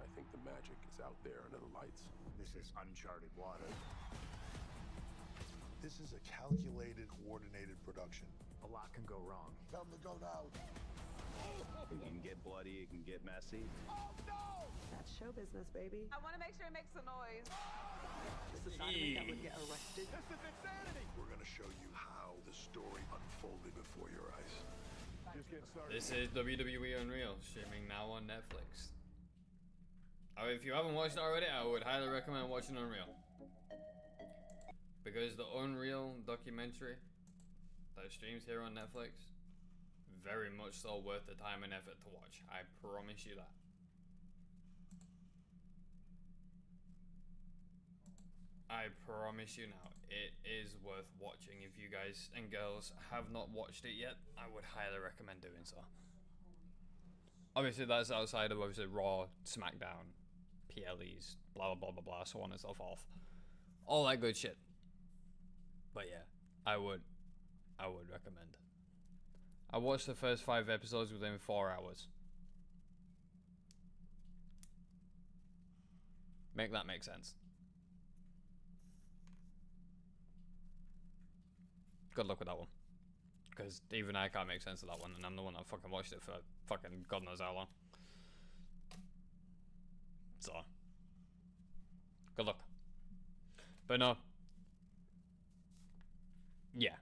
I think the magic is out there under the lights. This is uncharted water. This is a calculated, coordinated production. A lot can go wrong. Tell them to go now. It can get bloody, it can get messy. Oh no! That's show business, baby. I want to make sure it makes a noise. This is not a that would get arrested. This is insanity! We're gonna show you how the story unfolded before your eyes. Just get started. This is WWE Unreal, streaming now on Netflix. If you haven't watched it already, I would highly recommend watching Unreal. Because the Unreal documentary that streams here on Netflix, very much so worth the time and effort to watch. I promise you that. I promise you now, it is worth watching. If you guys and girls have not watched it yet, I would highly recommend doing so. Obviously, that's outside of obviously Raw, Smackdown, PLEs, blah blah blah blah blah, so on and so forth. All that good shit. But yeah, I would recommend. I watched the first 5 episodes within 4 hours. Make that make sense. Good luck with that one. Because even I can't make sense of that one, and I'm the one that fucking watched it for fucking God knows how long. So, good luck. But no. Yeah.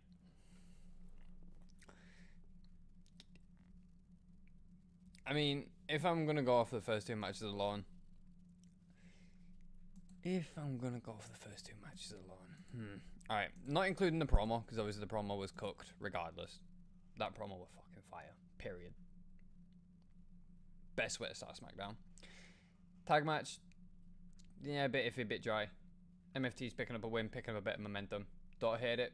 I mean, if I'm gonna go off the first 2 matches alone. Alright, not including the promo, because obviously the promo was cooked regardless. That promo was fucking fire. Period. Best way to start SmackDown. Tag match. Yeah, a bit iffy, a bit dry. MFT's picking up a win, picking up a bit of momentum. Don't hate it.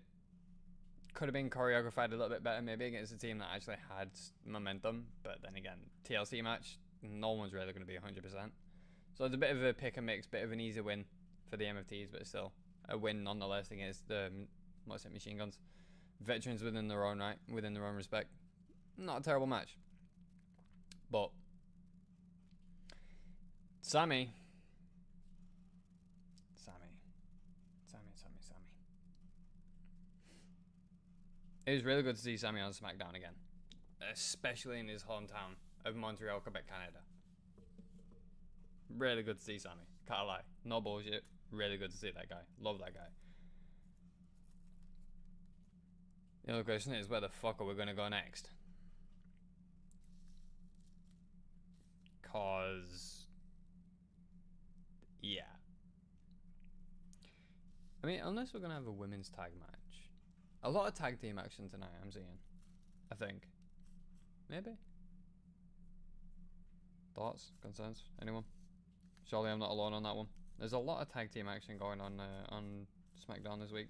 Could have been choreographed a little bit better maybe against a team that actually had momentum. But then again, TLC match, no one's really going to be 100%. So it's a bit of a pick and mix, bit of an easy win for the MFTs, but still a win nonetheless against the Machine Guns. Veterans within their own right, within their own respect. Not a terrible match. But Sami. It was really good to see Sami on SmackDown again. Especially in his hometown of Montreal, Quebec, Canada. Really good to see Sami. Can't lie. No bullshit. Really good to see that guy. Love that guy. The other question is, where the fuck are we going to go next? Cause... yeah. I mean, unless we're going to have a women's tag match. A lot of tag team action tonight, I'm seeing. I think. Maybe? Thoughts? Concerns? Anyone? Surely I'm not alone on that one. There's a lot of tag team action going on SmackDown this week.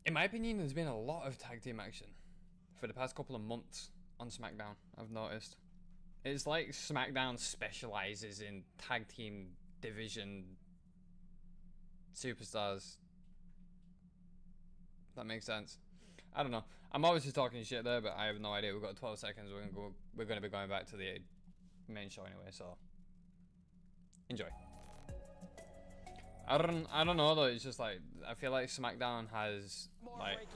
In my opinion, there's been a lot of tag team action for the past couple of months on SmackDown, I've noticed. It's like SmackDown specializes in tag team division superstars. That makes sense. I don't know. I'm obviously talking shit there, but I have no idea. We've got 12 seconds. We're going to be going back to the main show anyway, so enjoy. I don't know though. It's just like I feel like SmackDown has like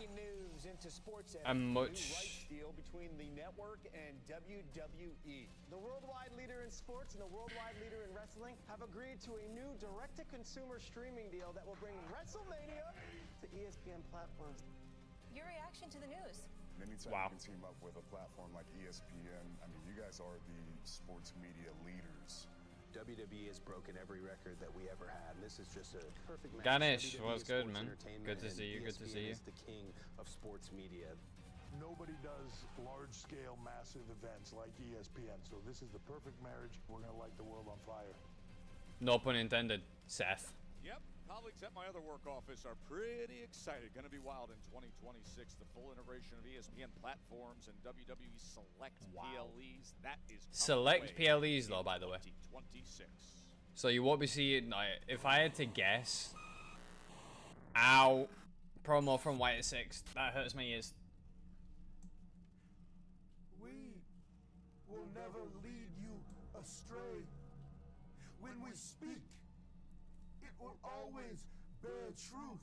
a much deal between the network and WWE. The worldwide leader in sports and the worldwide leader in wrestling have agreed to a new direct-to-consumer streaming deal that will bring WrestleMania to ESPN platforms. Your reaction to the news? Anytime you can team up with a platform like ESPN, I mean, you guys are the sports media leaders. WWE has broken every record that we ever had. This is just a perfect match. Ganesh, WWE what's good, man? Entertainment, Good to see you. Good to see you. ESPN is the king of sports media. Nobody does large-scale, massive events like ESPN, so this is the perfect marriage. We're gonna light the world on fire. No pun intended, Seth. Yep, colleagues at my other work office are pretty excited. Going to be wild in 2026. The full integration of ESPN platforms and WWE Select PLEs. That is Select PLEs though, by the way. 2026. So you won't be seeing. Like, if I had to guess, ow, promo from White at 6. That hurts my ears. We will never lead you astray. When we speak, it will always bear truth.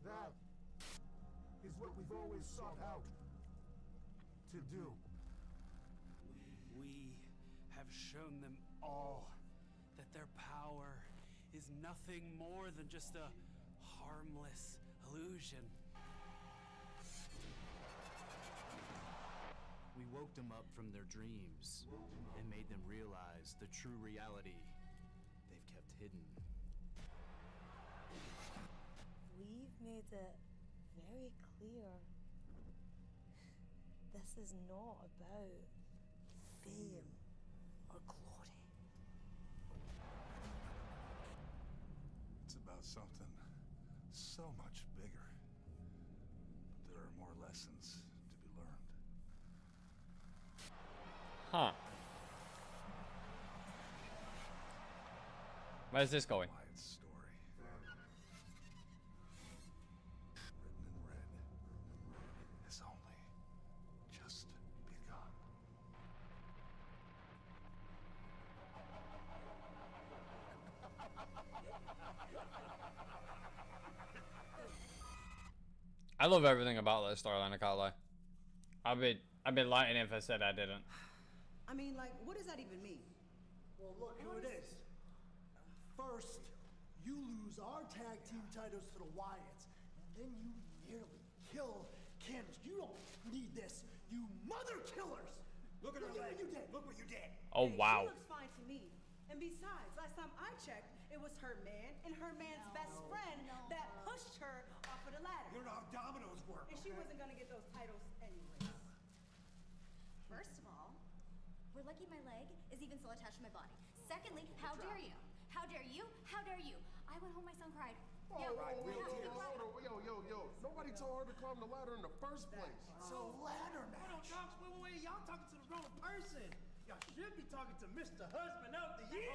That is what we've always sought out to do. We have shown them all that their power is nothing more than just a harmless illusion. We woke them up from their dreams and made them realize the true reality they've kept hidden. We've made it very clear. This is not about fame or glory. It's about something so much bigger. But there are more lessons to be learned. Huh. Where's this going? Wyatt's story. Written in red has only just begun. I love everything about that storyline, I can't lie. I'd be lying if I said I didn't. I mean, like, what does that even mean? Well, look who it is. First, you lose our tag team titles to the Wyatts, and then you nearly kill Candace. You don't need this, you mother killers! Look at her leg. You did. Look what you did. Oh, wow. She looks fine to me. And besides, last time I checked, it was her man and her man's best friend that pushed her off of the ladder. You don't know how dominoes work. And she wasn't gonna get those titles anyways. First of all, we're lucky my leg is even still attached to my body. Secondly, how dare you? How dare you? How dare you? I went home, my son cried. Oh, Yeah, yo. Nobody told her to climb the ladder in the first place. It's a ladder match. Hold on, wait. Y'all talking to the wrong person. Y'all should be talking to Mr. Husband of the Year.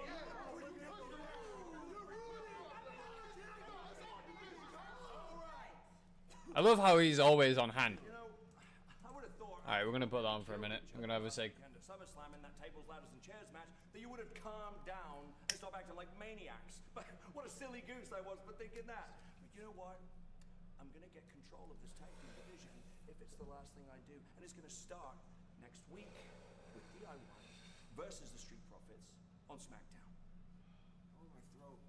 I love how he's always on hand. You know, I would have thought. Alright, we're gonna put that on for a minute. I'm gonna have a sec. Under SummerSlam in that tables, ladders, and chairs match, that you would have calmed down and stopped acting like maniacs. But what a silly goose I was for thinking that. But you know what? I'm gonna get control of this tag team division if it's the last thing I do, and it's gonna start next week with DIY versus the Street Profits on SmackDown. Oh, my throat.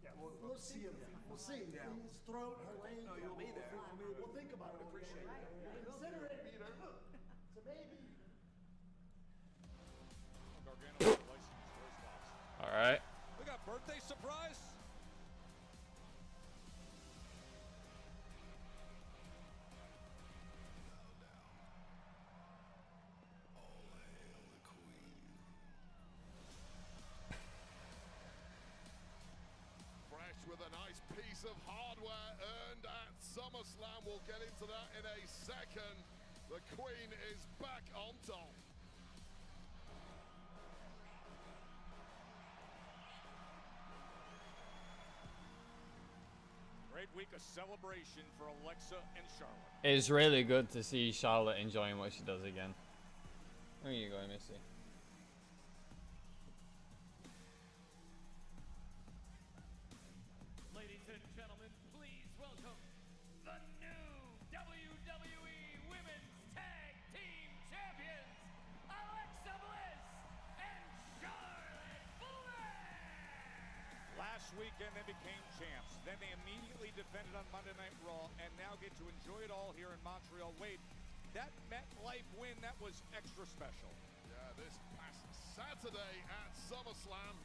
Yeah, we'll see him. We'll see him down. His throat, her leg. No, you'll be there. We'll think about it. Appreciate it. Consider it, Peter. It's a baby. All right. We got birthday surprise. Fresh with a nice piece of hardware earned at SummerSlam. We'll get into that in a second. The Queen is back on top. Great week of celebration for Alexa and Charlotte. It's really good to see Charlotte enjoying what she does again. Where are you going, Missy? Ladies and gentlemen, please welcome the new WWE Women's Tag Team Champions, Alexa Bliss and Charlotte Flair! Last weekend they became champs. Then they immediately defended on Monday Night Raw and now get to enjoy it all here in Montreal. Wade, that MetLife win, that was extra special. Yeah, this past Saturday at SummerSlam.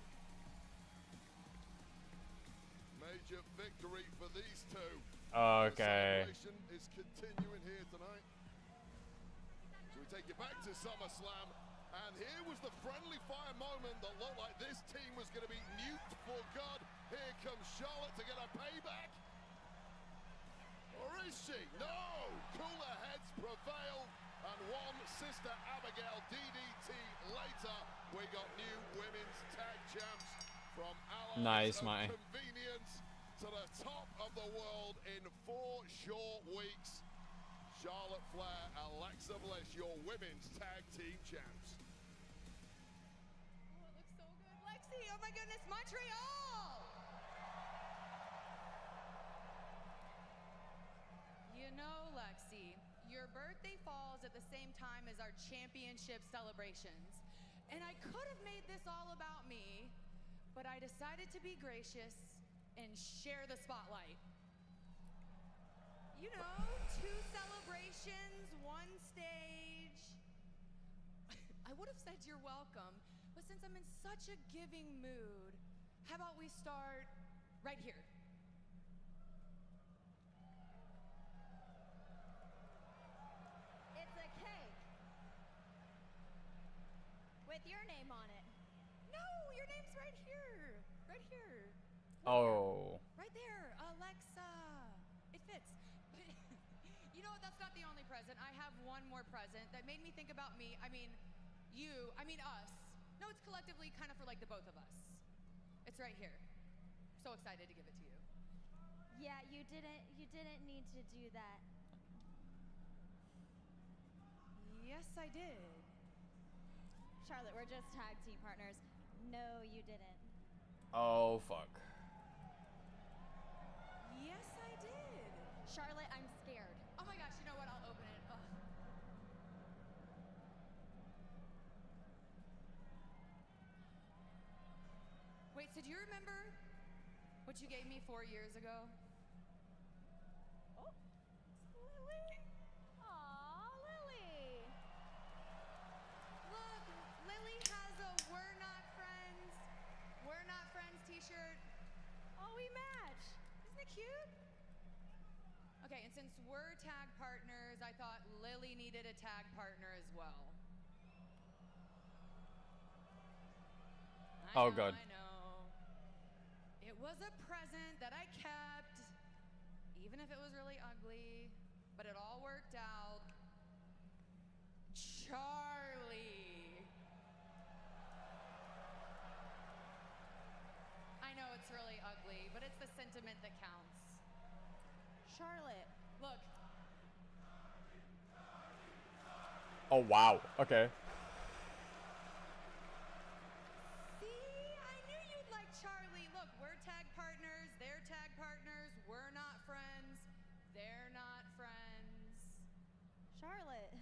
Major victory for these two. Okay. The celebration is continuing here tonight. So we take you back to SummerSlam. And here was the friendly fire moment that looked like this team was going to be nuked for good. Here comes Charlotte to get a payback. Or is she? No! Cooler heads prevailed. And one Sister Abigail DDT later, we got new women's tag champs from Allies of Matty. Convenience to the top of the world in 4 short weeks. Charlotte Flair, Alexa Bliss, your women's tag team champs. Oh, it looks so good. Lexi, oh my goodness, Montreal! You know, Lexi, your birthday falls at the same time as our championship celebrations. And I could have made this all about me, but I decided to be gracious and share the spotlight. You know, 2 celebrations, 1 stage. I would have said you're welcome, but since I'm in such a giving mood, how about we start right here? It's a cake. With your name on it. No, your name's right here. Right here. Oh. Right there, Alexa. It fits. You know what? That's not the only present. I have one more present that made me think about me. I mean, you. I mean, us. No, it's collectively kind of for like the both of us. It's right here. So excited to give it to you. Yeah, you didn't need to do that. Yes, I did. Charlotte, we're just tag team partners. No, you didn't. Oh, fuck. Yes, I did. Charlotte, I'm scared. Oh my gosh, you know what? I'll open it. Ugh. Wait, so do you remember what you gave me 4 years ago? Oh, Lily. Aw, Lily. Look, Lily has a We're Not Friends t-shirt. Oh, we match. Isn't it cute? Okay, and since we're tag partners, I thought Lily needed a tag partner as well. Oh god. I know. It was a present that I kept, even if it was really ugly, but it all worked out. Charlie. I know it's really ugly, but it's the sentiment that counts. Charlotte. Look. Oh wow. Okay. See, I knew you'd like Charlie. Look, we're tag partners, they're tag partners, we're not friends, they're not friends. Charlotte.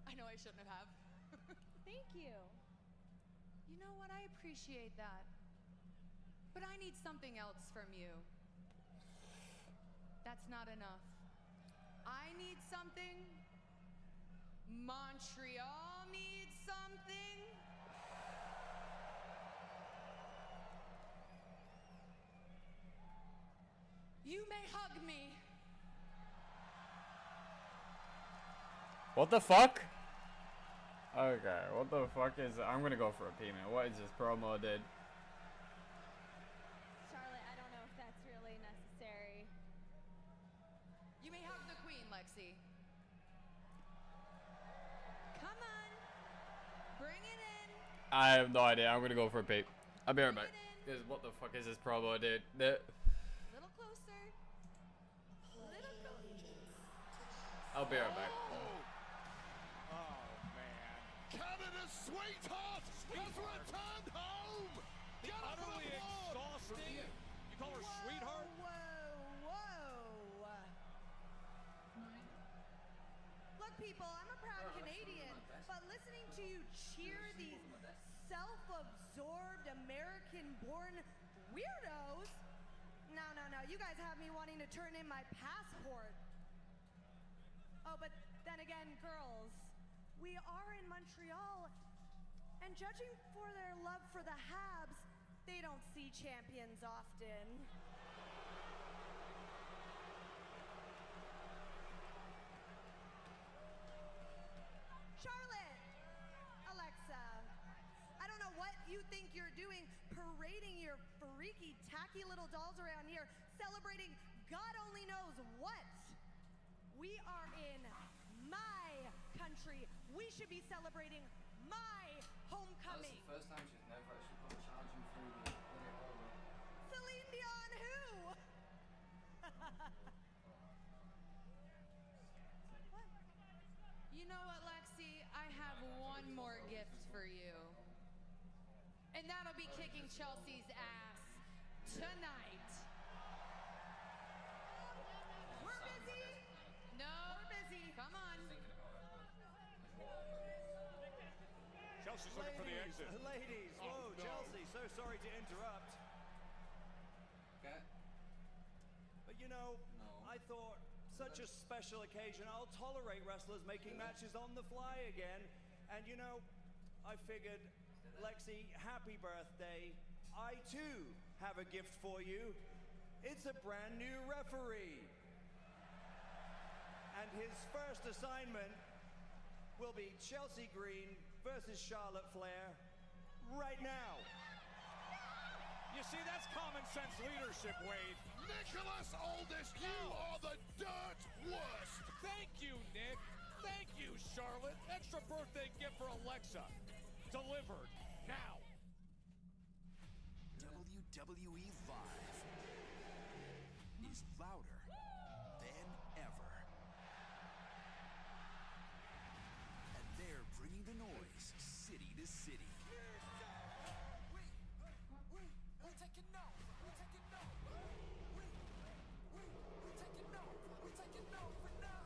I know I shouldn't have. Thank you. You know what? I appreciate that. But I need something else from you. That's not enough. I need something. Montreal needs something. You may hug me. What the fuck? Okay, what the fuck is... I'm gonna go for a payment. What is this promo, dude? Charlotte, I don't know if that's really necessary. You may hug the queen, Lexi. Come on. Bring it in. I have no idea. I'm gonna go for a pay. I'll be right back. Because what the fuck is this promo, dude? Little closer. Little closer. I'll be right back. Canada's sweetheart has returned home! Get up for Utterly applause! exhausting. You call her sweetheart? Whoa. Look, people, I'm a proud Canadian, but listening to you cheer these self-absorbed American-born weirdos? No. You guys have me wanting to turn in my passport. Oh, but then again, girls, we are in Montreal, and judging for their love for the Habs, they don't see champions often. Charlotte! Alexa, I don't know what you think you're doing, parading your freaky, tacky little dolls around here, celebrating God only knows what. We are in my country. We should be celebrating my homecoming. That's the first time she's never actually put a charging through the over. Celine Dion who? What? You know what, Lexi? I have one more gift for you. And that'll be kicking Chelsea's ass tonight. We're busy. No. We're busy. Come on. Chelsea's looking for the exit. Ladies, Oh, whoa, no. Chelsea, so sorry to interrupt. Okay. But you know, I thought such a special occasion, I'll tolerate wrestlers making matches on the fly again. And you know, I figured, Lexi, happy birthday. I too have a gift for you. It's a brand new referee. And his first assignment will be Chelsea Green versus Charlotte Flair right now. You see, that's common sense leadership, Wade. Nicholas Aldis, you are the dirt worst! Thank you, Nick. Thank you, Charlotte. Extra birthday gift for Alexa. Delivered now. WWE Live is louder than ever. And they're bringing the noise city to city. We're taking over. We're taking over. We're taking over. We're taking over now.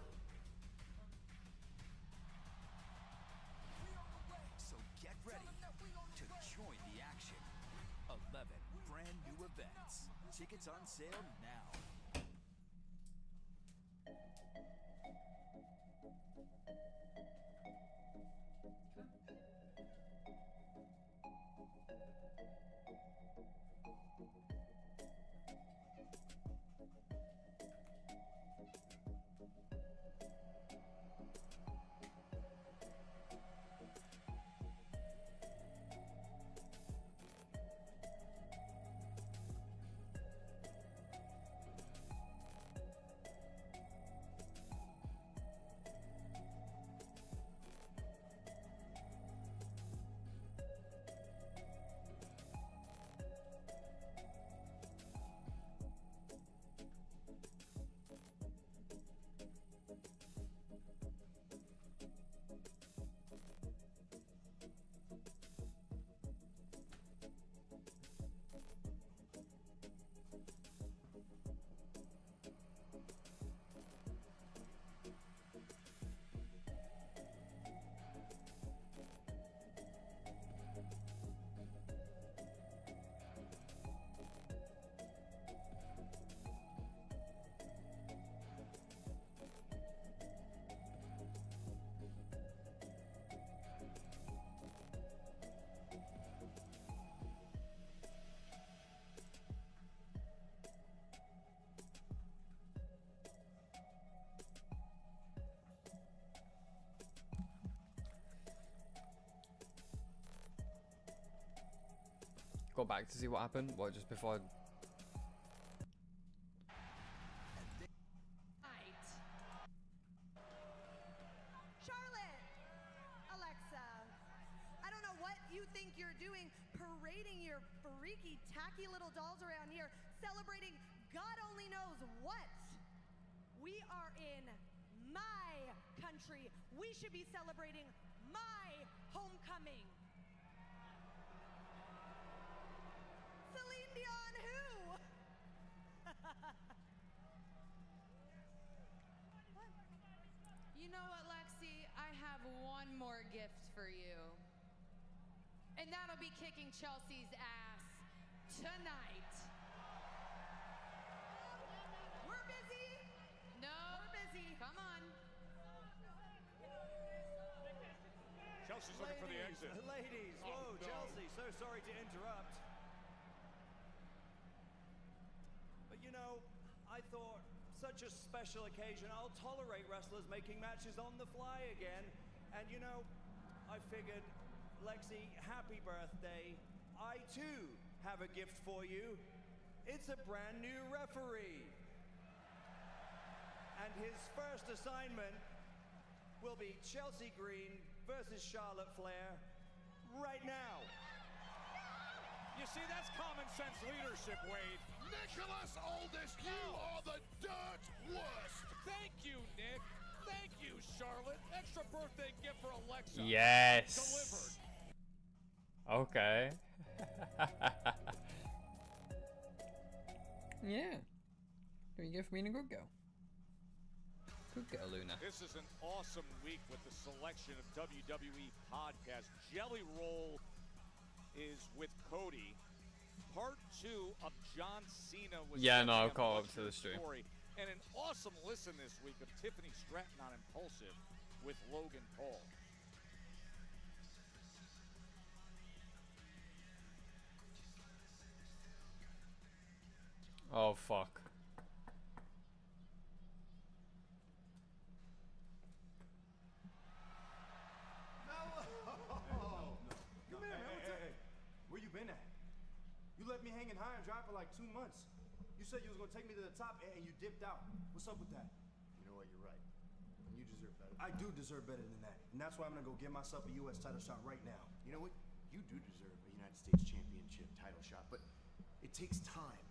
We on the way. So get ready to join the action. 11 brand new events. Tickets on sale now. go back to see what happened. What, just before? Charlotte, Alexa, I don't know what you think you're doing, parading your freaky, tacky little dolls around here, celebrating God only knows what. We are in my country. We should be celebrating my homecoming. Celine Dion who? What? You know what, Lexi? I have one more gift for you. And that'll be kicking Chelsea's ass tonight. We're busy. No. We're busy. Come on. Chelsea's looking for the exit. Ladies, whoa, no. Chelsea, so sorry to interrupt. But you know, I thought, such a special occasion, I'll tolerate wrestlers making matches on the fly again. And you know, I figured, Lexi, happy birthday. I too have a gift for you. It's a brand new referee. And his first assignment will be Chelsea Green versus Charlotte Flair right now. You see, that's common sense leadership, Wade. Nicholas Aldis, you are the dirt worst. Thank you, Nick. Thank you, Charlotte. Extra birthday gift for Alexa. Yes. Delivered. Okay. Yeah. There you go for being a good girl. Good girl, Luna. This is an awesome week with the selection of WWE podcasts. Jelly Roll is with Cody. Part 2 of John Cena was I'll call up to the stream. Story. And an awesome listen this week of Tiffany Stratton on Impulsive with Logan Paul. Oh, fuck. Come here, man. Hey. Where you been at? You left me hanging high and dry for like 2 months. You said you was gonna take me to the top and you dipped out. What's up with that? You know what? You're right. And you deserve better. I do deserve better than that. And that's why I'm gonna go get myself a U.S. title shot right now. You know what? You do deserve a United States Championship title shot, but it takes time.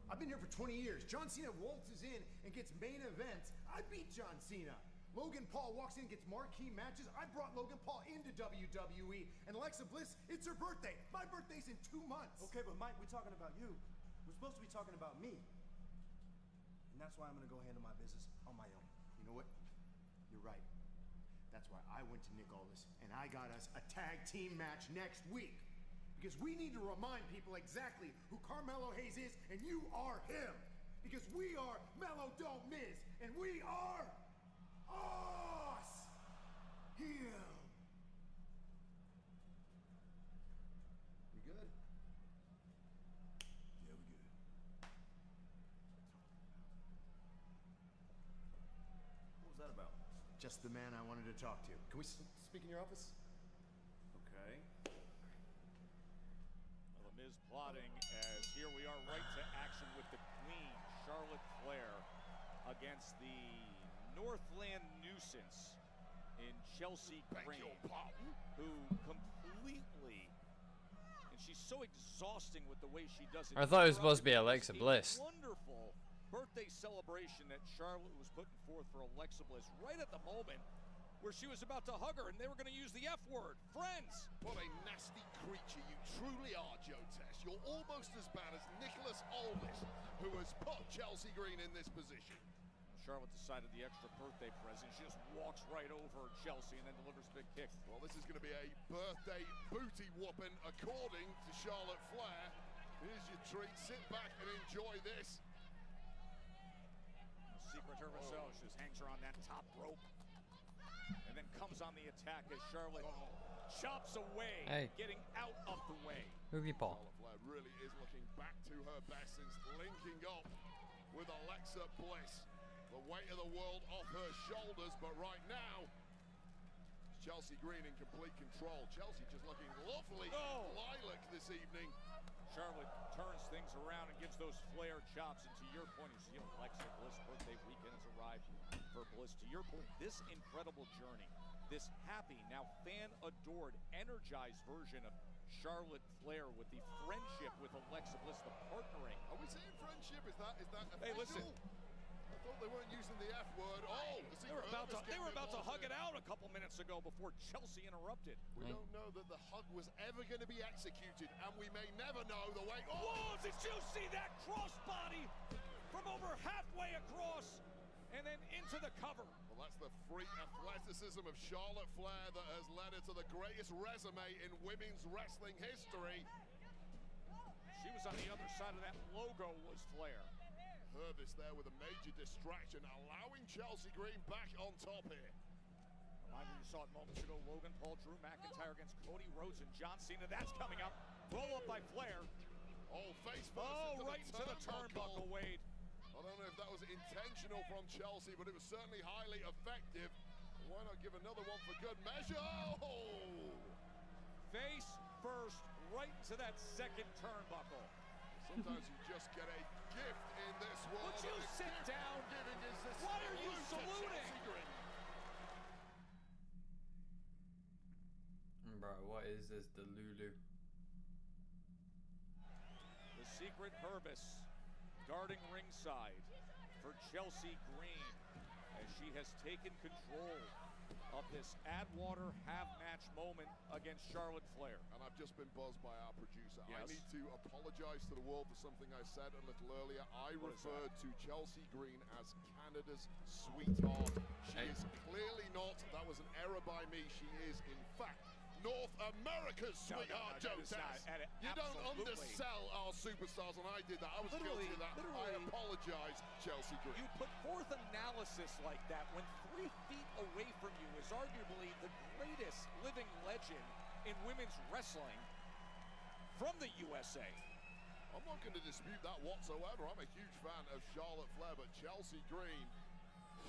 I've been here for 20 years. John Cena waltzes in and gets main events. I beat John Cena. Logan Paul walks in and gets marquee matches. I brought Logan Paul into WWE. And Alexa Bliss, it's her birthday. My birthday's in 2 months. Okay, but Mike, we're talking about you. We're supposed to be talking about me. And that's why I'm gonna go handle my business on my own. You know what? You're right. That's why I went to Nick Aldis and I got us a tag team match next week. Because we need to remind people exactly who Carmelo Hayes is, and you are him. Because we are Melo Don't Miz, and we are us. Him. We good? Yeah, we good. What was that about? Just the man I wanted to talk to. Can we speak in your office? Okay. Well, the Miz plotting as here we are right to action with the Queen, Charlotte Flair, against the Northland nuisance in Chelsea Green, who completely, and she's so exhausting with the way she does it. I thought it was supposed to be Alexa Bliss. Wonderful birthday celebration that Charlotte was putting forth for Alexa Bliss right at the moment where she was about to hug her and they were going to use the F word, friends. What a nasty creature you truly are, Joe Tess. You're almost as bad as Nicholas Aldis, who has put Chelsea Green in this position. Charlotte decided the extra birthday present. She just walks right over Chelsea and then delivers a big kick. Well, this is going to be a birthday booty whooping, according to Charlotte Flair. Here's your treat. Sit back and enjoy this. Secret her herself. She just hangs her on that top rope. And then comes on the attack as Charlotte chops away, getting out of the way. Movie Paul. Flair really is looking back to her best since linking up with Alexa Bliss. The weight of the world off her shoulders, but right now, Chelsea Green in complete control. Chelsea just looking lovely lilac this evening. Charlotte turns things around and gives those Flair chops. And to your point, you see Alexa Bliss birthday weekend has arrived for Bliss. To your point, this incredible journey, this happy, now fan-adored, energized version of Charlotte Flair with the friendship with Alexa Bliss, the partnering. Are we seeing friendship? Is that official? Hey, listen. I thought they weren't using the F word. Oh, the They were about to hug it out a couple minutes ago before Chelsea interrupted. We don't know that the hug was ever going to be executed, and we may never know the way. Whoa, did you see that crossbody from over halfway across and then into the cover? Well, that's the freak athleticism of Charlotte Flair that has led her to the greatest resume in women's wrestling history. She was on the other side of that logo, was Flair. Hervis there with a major distraction, allowing Chelsea Green back on top here. Reminder, you saw it moments ago, Logan Paul, Drew McIntyre against Cody Rhodes and John Cena. That's coming up. Roll up by Flair. Oh, face first right into the turnbuckle, Wade. I don't know if that was intentional from Chelsea, but it was certainly highly effective. Why not give another one for good measure? Oh! Face first, right into that second turnbuckle. Sometimes you just get a gift in this world. Would you sit down? Why are you saluting? Bro, what is this, the Lulu? The secret Hervis guarding ringside for Chelsea Green as she has taken control of this Adwater half-match moment against Charlotte Flair. And I've just been buzzed by our producer. Yes. I need to apologize to the world for something I said a little earlier. I referred to Chelsea Green as Canada's sweetheart. She is clearly not. That was an error by me. She is, in fact, North America's sweetheart, Joe Tess. You don't undersell our superstars, and I did that. I was guilty of that. I apologize, Chelsea Green. You put forth analysis like that when 3 feet away from you is arguably the greatest living legend in women's wrestling from the USA. I'm not going to dispute that whatsoever. I'm a huge fan of Charlotte Flair, but Chelsea Green,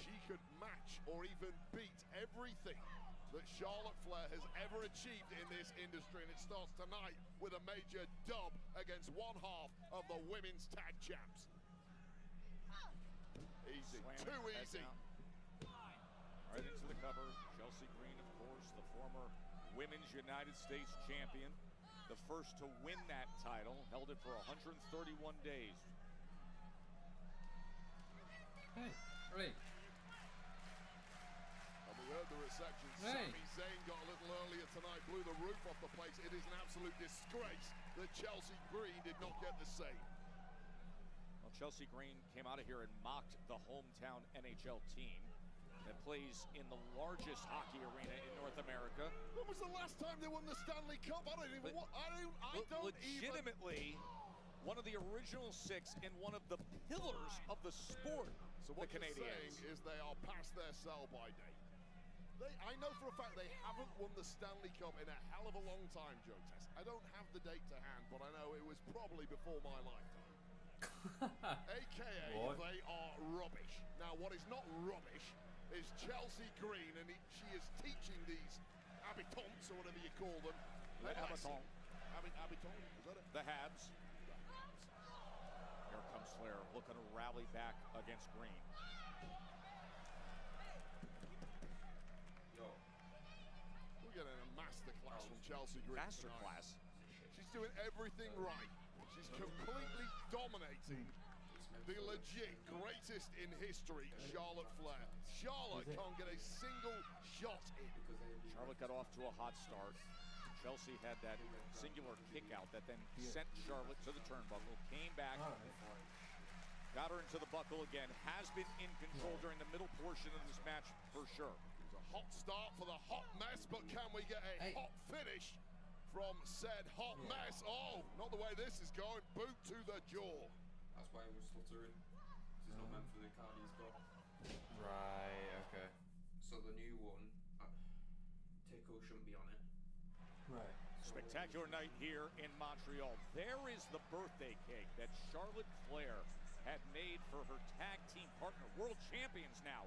she could match or even beat everything that Charlotte Flair has ever achieved in this industry, and it starts tonight with a major dub against one half of the women's tag champs. Easy, too easy. Right into the cover. Chelsea Green, of course, the former Women's United States champion, the first to win that title, held it for 131 days. Hey, Ray. We heard the reception. Hey. Sami Zayn got a little earlier tonight, blew the roof off the place. It is an absolute disgrace that Chelsea Green did not get the save. Well, Chelsea Green came out of here and mocked the hometown NHL team that plays in the largest hockey arena in North America. When was the last time they won the Stanley Cup? I don't even. Legitimately, one of the original 6 and one of the pillars of the sport. So what the you're Canadians saying is they are past their sell-by date. I know for a fact they haven't won the Stanley Cup in a hell of a long time, Joe Tess. I don't have the date to hand, but I know it was probably before my lifetime. AKA, they are rubbish. Now, what is not rubbish is Chelsea Green, and she is teaching these habitants, or whatever you call them. The habitants. Habitants, is that it? The Habs. Here comes Flair, looking to rally back against Green. We're getting a masterclass from Chelsea Green. Masterclass? She's doing everything right. She's completely dominating the legit greatest in history, Charlotte Flair. Charlotte can't get a single shot in. Charlotte got off to a hot start. Chelsea had that singular kick out that then sent Charlotte to the turnbuckle, came back, got her into the buckle again, has been in control during the middle portion of this match for sure. It's a hot start for the hot mess, but can we get a hot finish from said hot mess? Oh, not the way this is going. Boot to the jaw. That's why he was stuttering. This is not meant for the card he's got. Right, okay. So the new one, Tickle shouldn't be on it. Right. Spectacular night here in Montreal. There is the birthday cake that Charlotte Flair had made for her tag team partner, world champions now,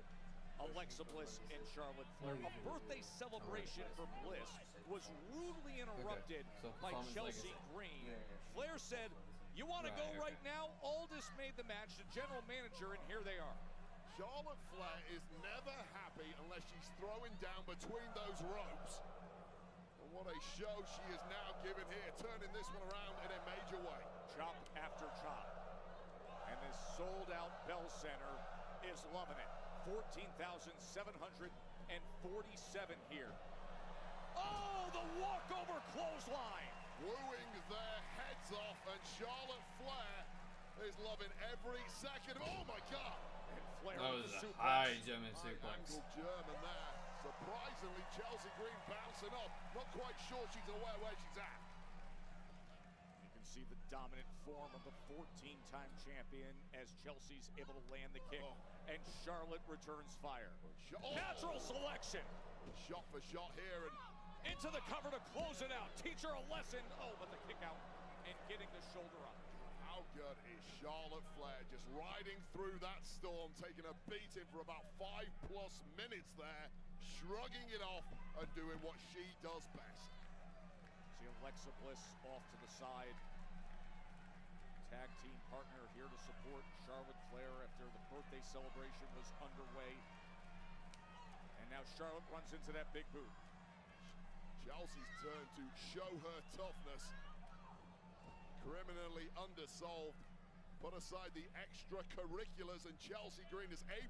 Alexa Bliss and Charlotte Flair. A birthday celebration for Bliss was rudely interrupted by Chelsea Green. Flair said, "You want to go right now?" Aldis made the match the general manager, and here they are. Charlotte Flair is never happy unless she's throwing down between those ropes. And what a show she is now giving here, turning this one around in a major way. Chop after chop. And this sold-out Bell Center is loving it. 14,747 here. Oh, the walkover clothesline. Wooing their heads off, and Charlotte Flair is loving every second. Oh my God! And Flair that was a high German suplex. German there. Surprisingly, Chelsea Green bouncing off. Not quite sure she's aware where she's at. You can see the dominant form of the 14-time champion as Chelsea's able to land the kick, and Charlotte returns fire. Natural selection. Shot for shot here, and into the cover to close it out. Teach her a lesson. Oh, but the kick out and getting the shoulder up. How good is Charlotte Flair just riding through that storm, taking a beating for about 5+ minutes there, shrugging it off and doing what she does best. See Alexa Bliss off to the side. Tag team partner here to support Charlotte Flair after the birthday celebration was underway. And now Charlotte runs into that big boot. Chelsea's turn to show her toughness. Criminally undersolved. Put aside the extracurriculars, and Chelsea Green is A+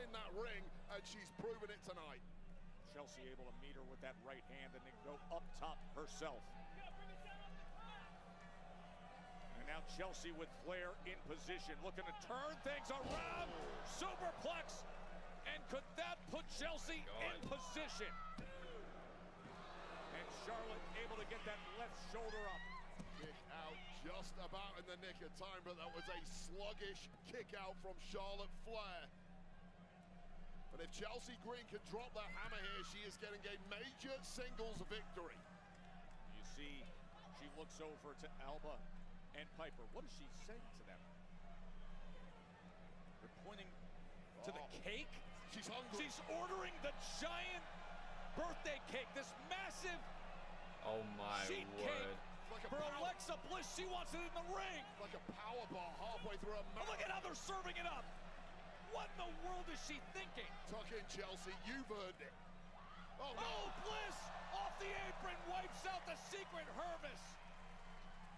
in that ring, and she's proven it tonight. Chelsea able to meet her with that right hand and then go up top herself. And now Chelsea with Flair in position, looking to turn things around. Superplex. And could that put Chelsea in position? And Charlotte able to get that left shoulder up. Kick out just about in the nick of time, but that was a sluggish kick out from Charlotte Flair. And if Chelsea Green can drop that hammer here, she is getting a major singles victory. You see, she looks over to Alba and Piper. What is she saying to them? They're pointing to the cake. She's hungry. She's ordering the giant birthday cake, this massive sheet cake for Alexa Bliss. She wants it in the ring. Like a power bar halfway through a match. Oh, look at how they're serving it up. What in the world is she thinking? Tuck in, Chelsea. You've earned it. Oh, no. Oh, Bliss off the apron wipes out the secret Hervis.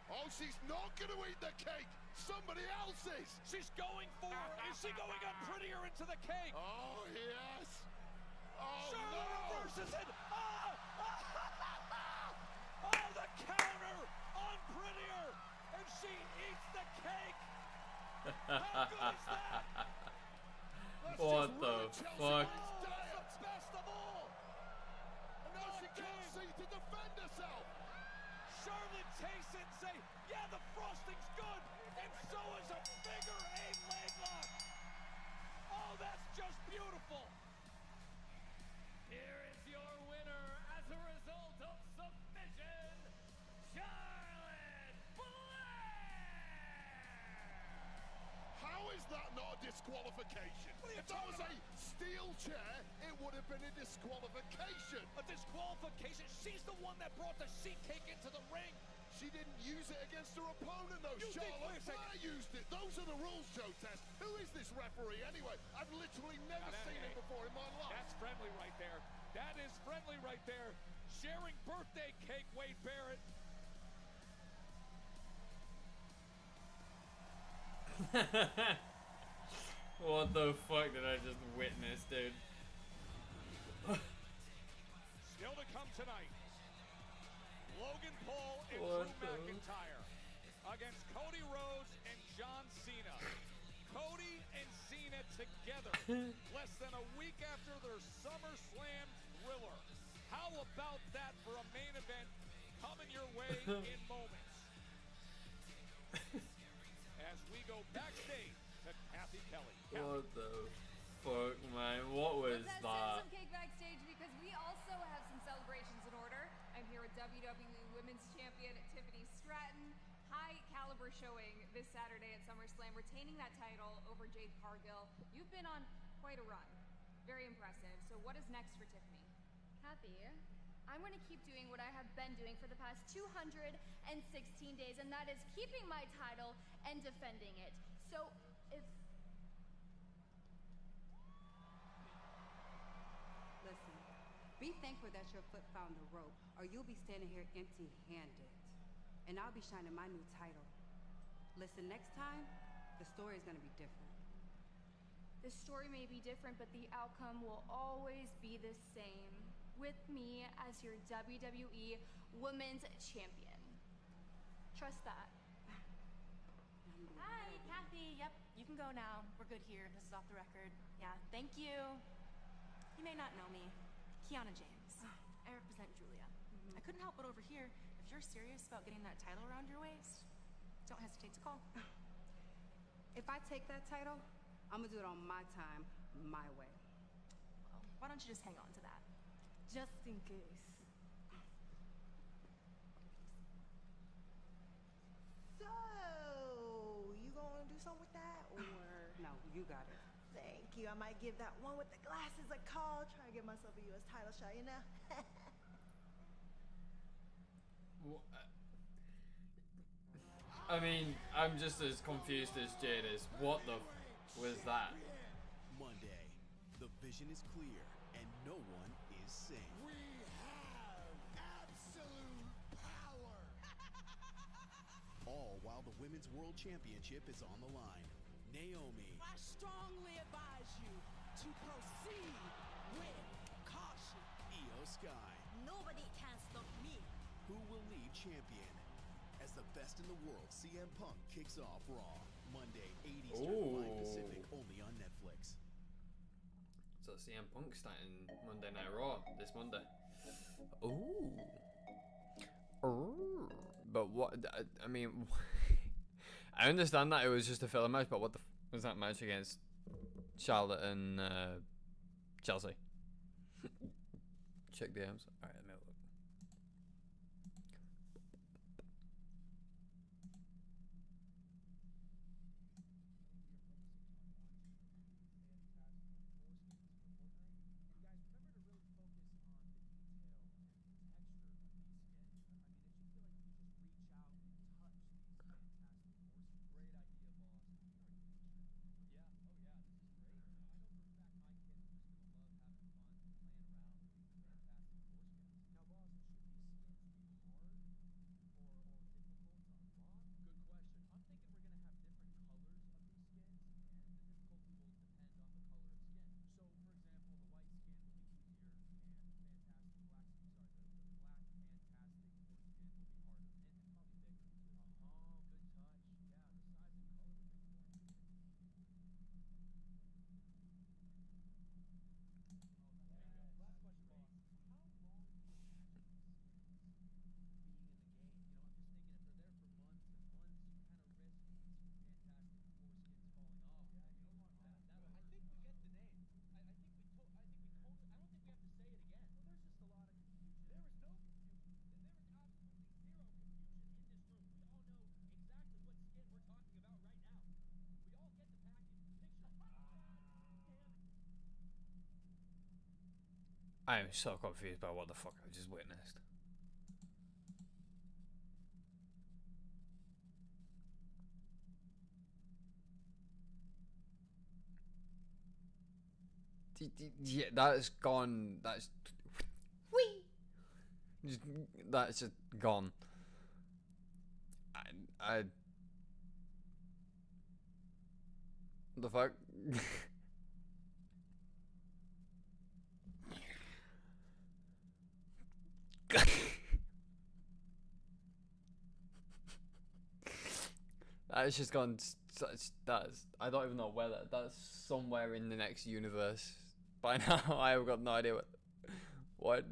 Oh, she's not going to eat the cake. Somebody else is. She's going for is she going up prettier into the cake? Oh, yes. Oh, Charlotte no. reverses it. Oh, oh, the counter on prettier. And she eats the cake. How good is that? What the fuck? Oh, it's the best of all. And now she can't see to defend herself. Charlotte tastes it and say, yeah, the frosting's good. And so is a bigger aim leg lock. Oh, that's just beautiful. Here is your winner as a result of submission, Charlotte Flair. How is that not a disqualification? If that was a steel chair, it would have been a disqualification. A disqualification? She's the one that brought the sheet cake into the ring. She didn't use it against her opponent, though. Charlotte Flair used it. Those are the rules, Joe Test. Who is this referee, anyway? I've literally never seen him before in my life. That's friendly right there. That is friendly right there. Sharing birthday cake, Wade Barrett. What the fuck did I just witness, dude? Still to come tonight. Logan Paul and Drew McIntyre against Cody Rhodes and John Cena. Cody and Cena together less than a week after their SummerSlam thriller. How about that for a main event coming your way in moments? As we go backstage to Kathy Kelly. What the fuck, man? What was Let's that? send some cake backstage because we also have some celebrations in order. I'm here with WWE Women's Champion Tiffany Stratton. High caliber showing this Saturday at SummerSlam, retaining that title over Jade Cargill. You've been on quite a run. Very impressive. So what is next for Tiffany? Kathy, I'm going to keep doing what I have been doing for the past 216 days, and that is keeping my title and defending it. So if... Listen, be thankful that your foot found the rope, or you'll be standing here empty-handed. And I'll be shining my new title. Listen, next time, the story is gonna be different. The story may be different, but the outcome will always be the same. With me as your WWE Women's Champion. Trust that. Hi, Kathy. Yep, you can go now. We're good here. This is off the record. Yeah, thank you. You may not know me. Kiana James. I represent Julia. I couldn't help but overhear. If you're serious about getting that title around your waist, don't hesitate to call. If I take that title, I'm gonna do it on my time, my way. Well, why don't you just hang on to that? Just in case. So, you gonna do something with that, or? No, you got it. Thank you. I might give that one with the glasses a call. Try to get myself a U.S. title shot, you know? I mean, I'm just as confused as Jade is. What the was that? Monday, the vision is clear and no one is safe. We have absolute power. All while the Women's World Championship is on the line. Naomi. I strongly advise you to proceed with caution. Io Sky. Nobody can stop me. Who will lead champion? As the best in the world, CM Punk kicks off Raw. Monday, 8 Eastern, 5 Pacific, only on Netflix. So CM Punk starting Monday Night Raw this Monday. Ooh. But what, I mean, I understand that it was just a filler match, but what the was that match against Charlotte and Chelsea? Check the DMs. Alright, let me have a look. I am so confused by what the fuck I just witnessed. Yeah, that's gone. That's that's just gone. I the fuck. That's just gone. That's I don't even know where that's somewhere in the next universe. By now, I have got no idea what.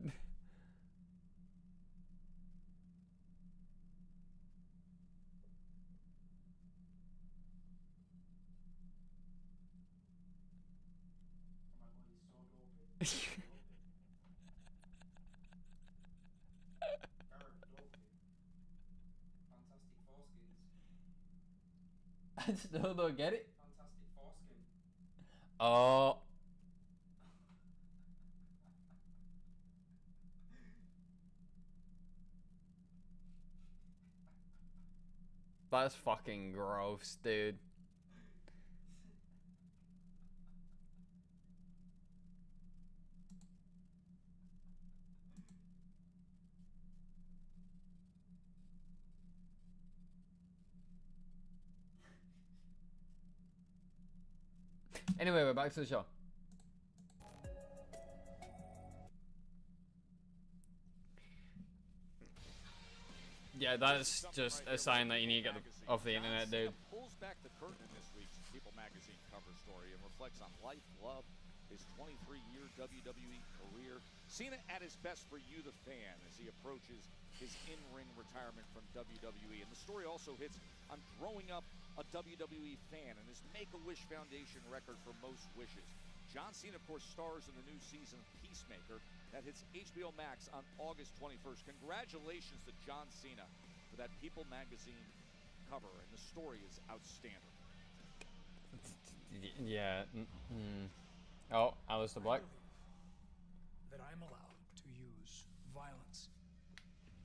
I still don't get it. Fantastic foreskin. Oh. That's fucking gross, dude. Anyway, we're back to the show. Yeah, that's just a sign that you need to get off the internet, dude. Pulls back the curtain in this week's People magazine cover story and reflects on life, love, his 23-year WWE career. Cena at his best for you, the fan, as he approaches his in-ring retirement from WWE. And the story also hits on growing up a WWE fan and his Make-A-Wish Foundation record for most wishes. John Cena, of course, stars in the new season of Peacemaker that hits HBO Max on August 21st. Congratulations to John Cena for that People magazine cover, and the story is outstanding. Yeah. Oh, Alistair Black. That I'm allowed to use violence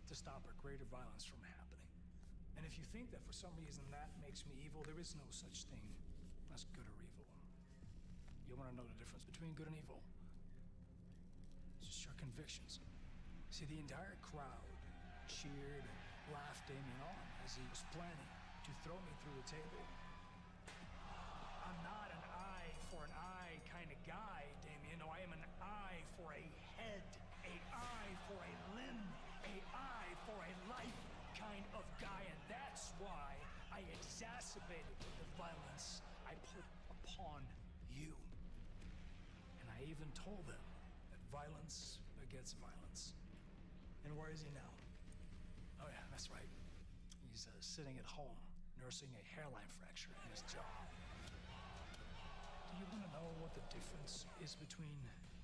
to stop a greater violence from happening. And if you think that for some reason that makes me evil, there is no such thing as good or evil. You want to know the difference between good and evil? It's just your convictions. See, the entire crowd cheered and laughed Damien on as he was planning to throw me through the table. I'm not an eye for an eye kind of guy, Damien. No, I am an eye for a head, a eye for a limb, a eye for a life kind of guy, and that's why I exacerbated the violence I put upon you. And I even told them that violence begets violence. And where is he now? Oh yeah, that's right. He's sitting at home, nursing a hairline fracture in his jaw. Do you want to know what the difference is between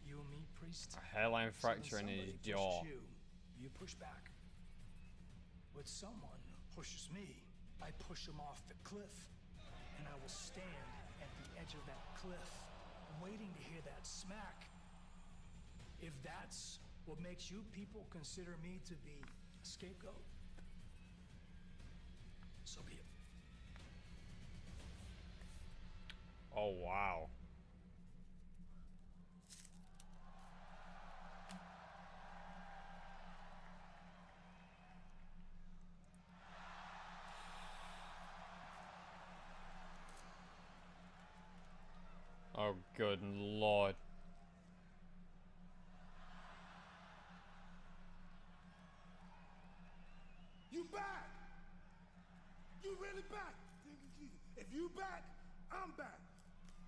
you and me, priest? A hairline fracture in his jaw. You push back. When someone pushes me, I push him off the cliff, and I will stand at the edge of that cliff, waiting to hear that smack. If that's what makes you people consider me to be a scapegoat, so be it. Oh, wow. Oh, good Lord. You back! You really back! If you back, I'm back.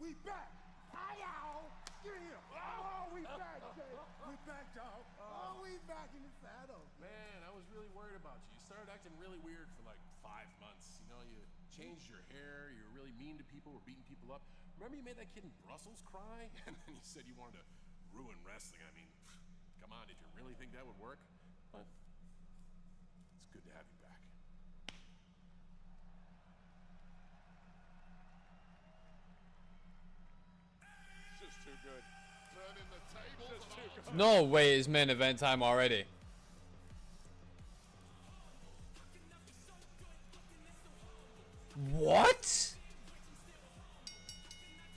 We back. Hi-yow! Get here. Oh, we back, Jay. We back, dog. Oh, we back in the saddle. Man, I was really worried about you. You started acting really weird for like 5 months. You know, you changed your hair. You were really mean to people. Were beating people up. Remember you made that kid in Brussels cry? And then you said you wanted to ruin wrestling. I mean, come on, did you really think that would work? But it's good to have you back. Just too good. Turning the tables. Just too good. No way it's main event time already. What?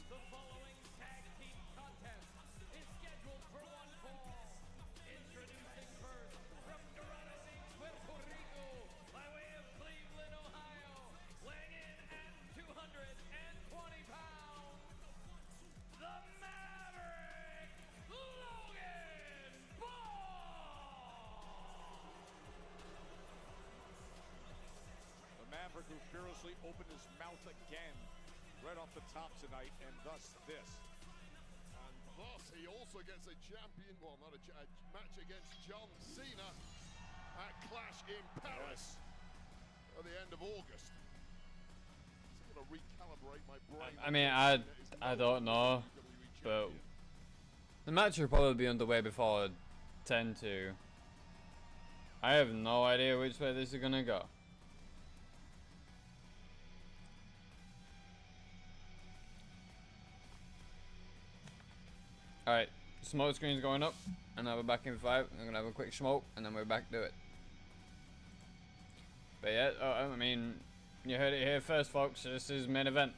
The following tag team contest is scheduled for one fall. Introducing first from Dorado Beach, Puerto Rico, by way of Cleveland, Ohio, weighing in at 220 pounds, the Maverick, Logan Paul! The Maverick who fearlessly opened his mouth again right off the top tonight, and thus this. And thus he also gets a champion, well, not a match against John Cena at Clash in Paris at the end of August. I'm going to recalibrate my brain. I mean, I don't know, but the match will probably be underway before 10 to. I have no idea which way this is gonna go. Alright, smoke screen's going up, and now we're back in 5. I'm gonna have a quick smoke, and then we're back to it. But yeah, I mean, You heard it here first, folks. This is main event.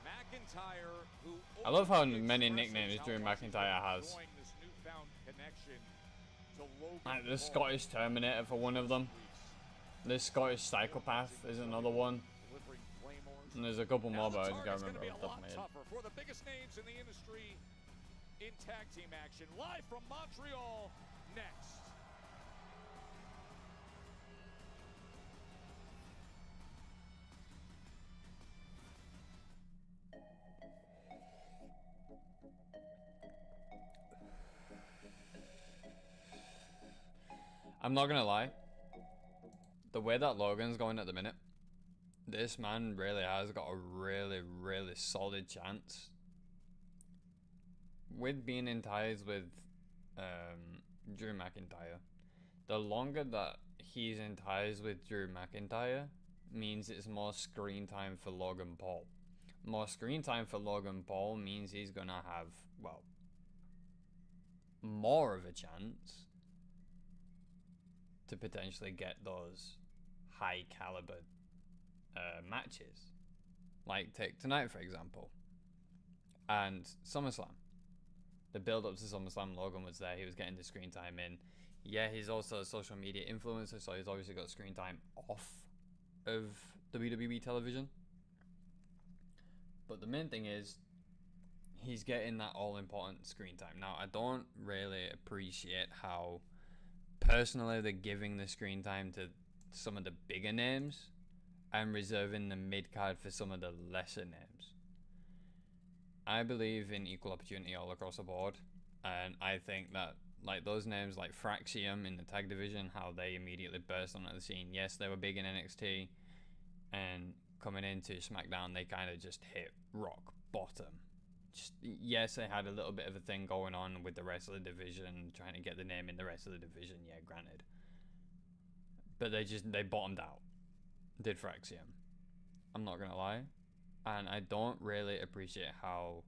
McIntyre, who I love how many nicknames Drew McIntyre has. this newfound connection to Logan Like the Paul. Scottish Terminator for one of them. The Scottish Psychopath is another one. Delivering claymores. And there's a couple more, but I just Target's can't gonna remember be a off the top lot of my head. tougher for the biggest names in the industry in tag team action. Live from Montreal, next. I'm not gonna lie. The way that Logan's going at the minute, this man really has got a really, really solid chance. With being in ties with Drew McIntyre, the longer that he's in ties with Drew McIntyre means it's more screen time for Logan Paul. More screen time for Logan Paul means he's gonna have, well, more of a chance to potentially get those high caliber matches. Like take tonight for example. And SummerSlam. The build up to SummerSlam, Logan was there, he was getting the screen time in. Yeah, he's also a social media influencer, so he's obviously got screen time off of WWE television. But the main thing is he's getting that all important screen time. Now I don't really appreciate how personally they're giving the screen time to some of the bigger names and reserving the mid-card for some of the lesser names. I believe in equal opportunity all across the board, and I think that like those names like Fraxium in the tag division, how they immediately burst onto the scene. Yes, they were big in NXT, and coming into SmackDown they kind of just hit rock bottom. Yes, they had a little bit of a thing going on with the rest of the division, trying to get the name in the rest of the division, yeah, granted. But they bottomed out. Did Fraxium. I'm not gonna lie. And I don't really appreciate how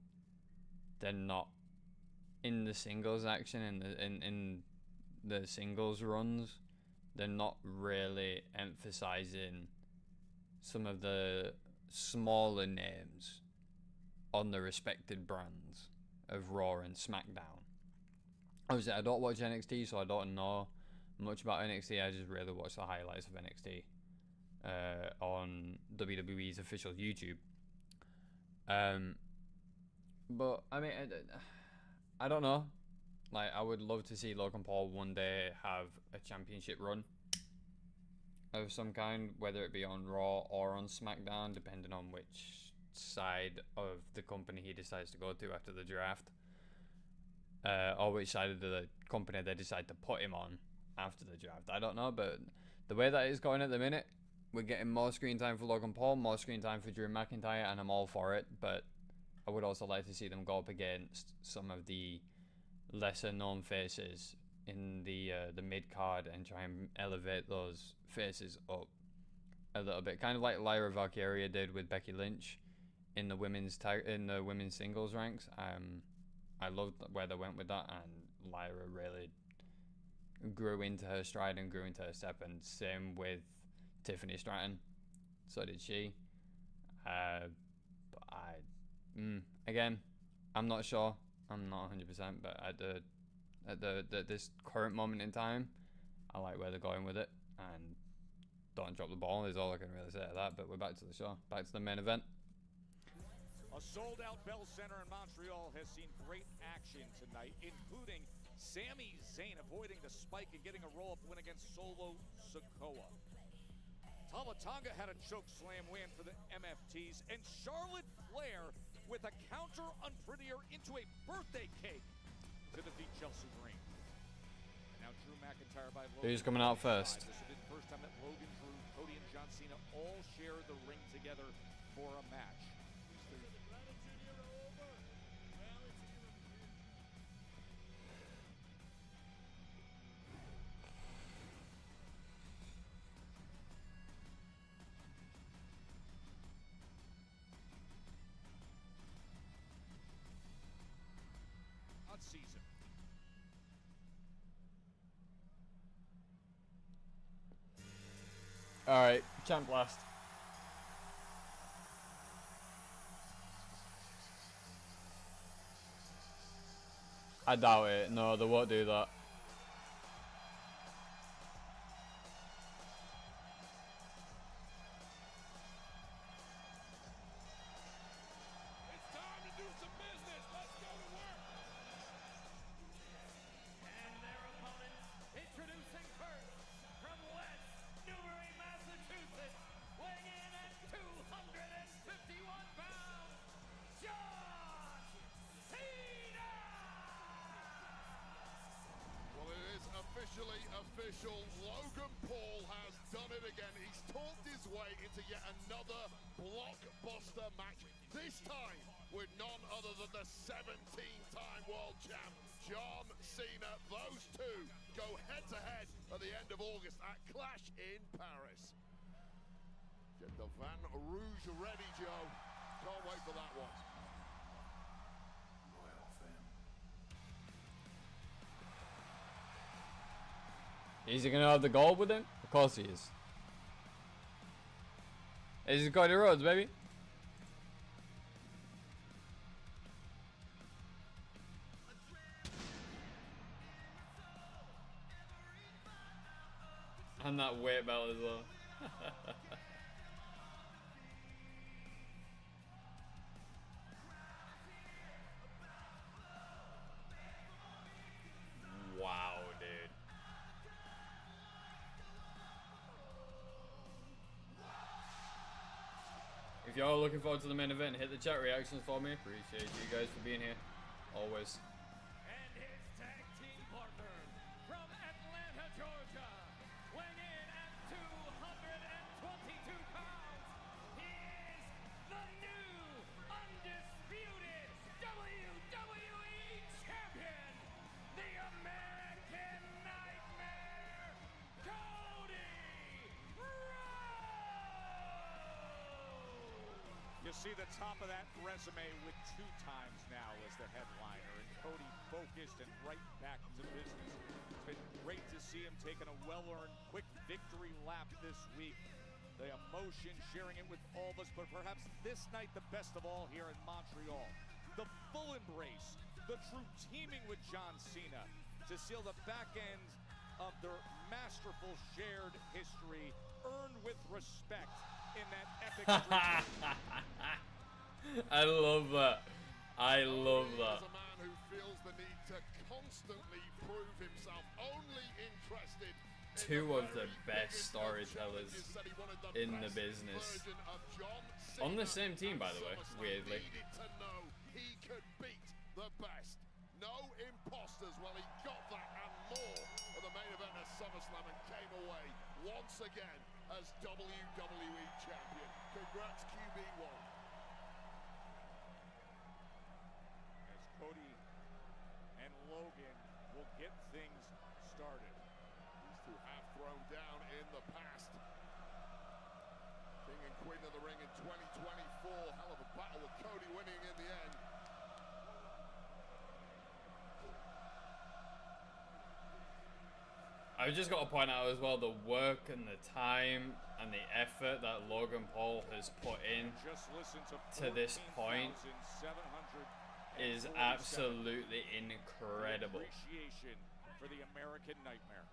they're not in the singles action, in the singles runs, they're not really emphasizing some of the smaller names on the respected brands of Raw and SmackDown. Obviously, I don't watch NXT, so I don't know much about NXT. I just really watch the highlights of NXT on WWE's official YouTube. But I mean, I don't know. Like, I would love to see Logan Paul one day have a championship run of some kind, whether it be on Raw or on SmackDown, depending on which side of the company he decides to go to after the draft, or which side of the company they decide to put him on after the draft. I don't know, but the way that it's going at the minute, we're getting more screen time for Logan Paul, more screen time for Drew McIntyre, and I'm all for it. But I would also like to see them go up against some of the lesser known faces in the mid card and try and elevate those faces up a little bit, kind of like Lyra Valkyria did with Becky Lynch in the women's singles ranks. I loved where they went with that, and Lyra really grew into her stride and grew into her step, and same with Tiffany Stratton, so did she. But again, I'm not sure, I'm not 100%, but at this current moment in time, I like where they're going with it, and don't drop the ball is all I can really say to that. But we're back to the show, back to the main event. A sold-out Bell Center in Montreal has seen great action tonight, including Sami Zayn avoiding the spike and getting a roll-up win against Solo Sakoa. Tama Tonga had a choke slam win for the MFTs, and Charlotte Flair with a counter unprettier into a birthday cake to defeat Chelsea Green. And now Drew McIntyre by Logan. Who's coming out first? This will be the first time that Logan, Drew, Cody, and John Cena all share the ring together for a match. Alright, champ last. I doubt it. No, they won't do that. It's time to do some business. Let's go to work. And their opponents, introducing first, from West Newbury, Massachusetts, weighing in at 251 pounds, John Cena! Well, it is officially official. Logan Paul has done it again. He's talked his way into yet another blockbuster match. This time with none other than the 17-time world champ, John Cena. Those two go head-to-head at the end of August at Clash in Paris. Get the Van Rouge ready, Joe. Can't wait for that one. Loyal fam. Is he gonna have the gold with him? Of course he is. Is he Cody Rhodes, baby? And that weight belt as well. Wow, dude. If y'all are looking forward to the main event, hit the chat reactions for me. Appreciate you guys for being here. Always. And his tag team partner from Atlanta, Georgia, weighing in at 222 pounds, he is the new undisputed WWE Champion, the American Nightmare, Cody Rhodes! You see the top of that resume with 2 times now as the headliner, and Cody focused and right back to business. It's been great to see him taking a well-earned quick victory lap this week. The emotion, sharing it with all of us, but perhaps this night the best of all here in Montreal. The full embrace, the true teaming with John Cena to seal the back end of their masterful shared history, earned with respect in that epic I love that. I love that. As a man who feels the need to constantly prove himself, only interested in Two of the best storytellers in the business. On the same team, by the way, weirdly. Needed to know he could beat the best. No imposters. Well, he got that and more at the main event of SummerSlam and came away once again as WWE Champion. Congrats, QB1. As Cody and Logan will get things started. These two have thrown down in the past. King and Queen of the Ring in 2024. Hell of a battle with Cody winning in the end. I've just got to point out as well the work and the time and the effort that Logan Paul has put in to this point is absolutely incredible. Appreciation for the American Nightmare.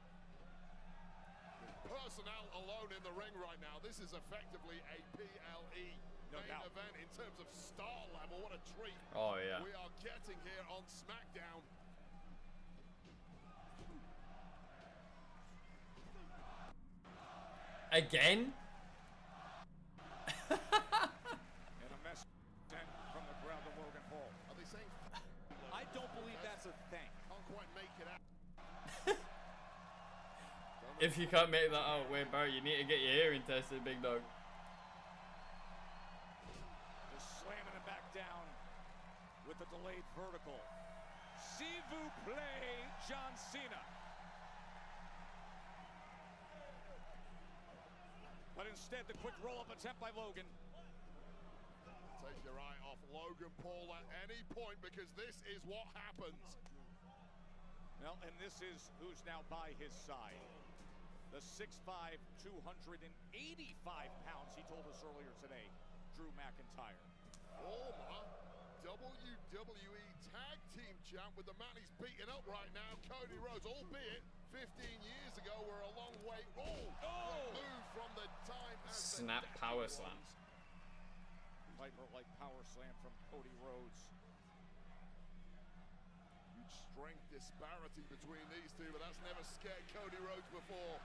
Personnel alone in the ring right now. This is effectively a PLE main event in terms of star level. What a treat. Oh, yeah. We are getting here on Smackdown. And Again? a message sent from the crowd to Logan Paul. Are they saying? I don't believe that's a thing. Can't quite make it out. If you can't make that out, Wayne Barrett, you need to get your hearing tested, big dog. Just slamming it back down with the delayed vertical. S'il vous plaît, John Cena. But instead, the quick roll-up attempt by Logan. Take your eye off Logan Paul at any point, because this is what happens. Well, and this is who's now by his side. The 6'5", 285 pounds, he told us earlier today, Drew McIntyre. Former WWE Tag Team Champ with the man he's beating up right now, Cody Rhodes, albeit 15 years ago, we're a long way. Move from the time as Snap power slam. Viper-like power slam from Cody Rhodes. Huge strength disparity between these two, but that's never scared Cody Rhodes before.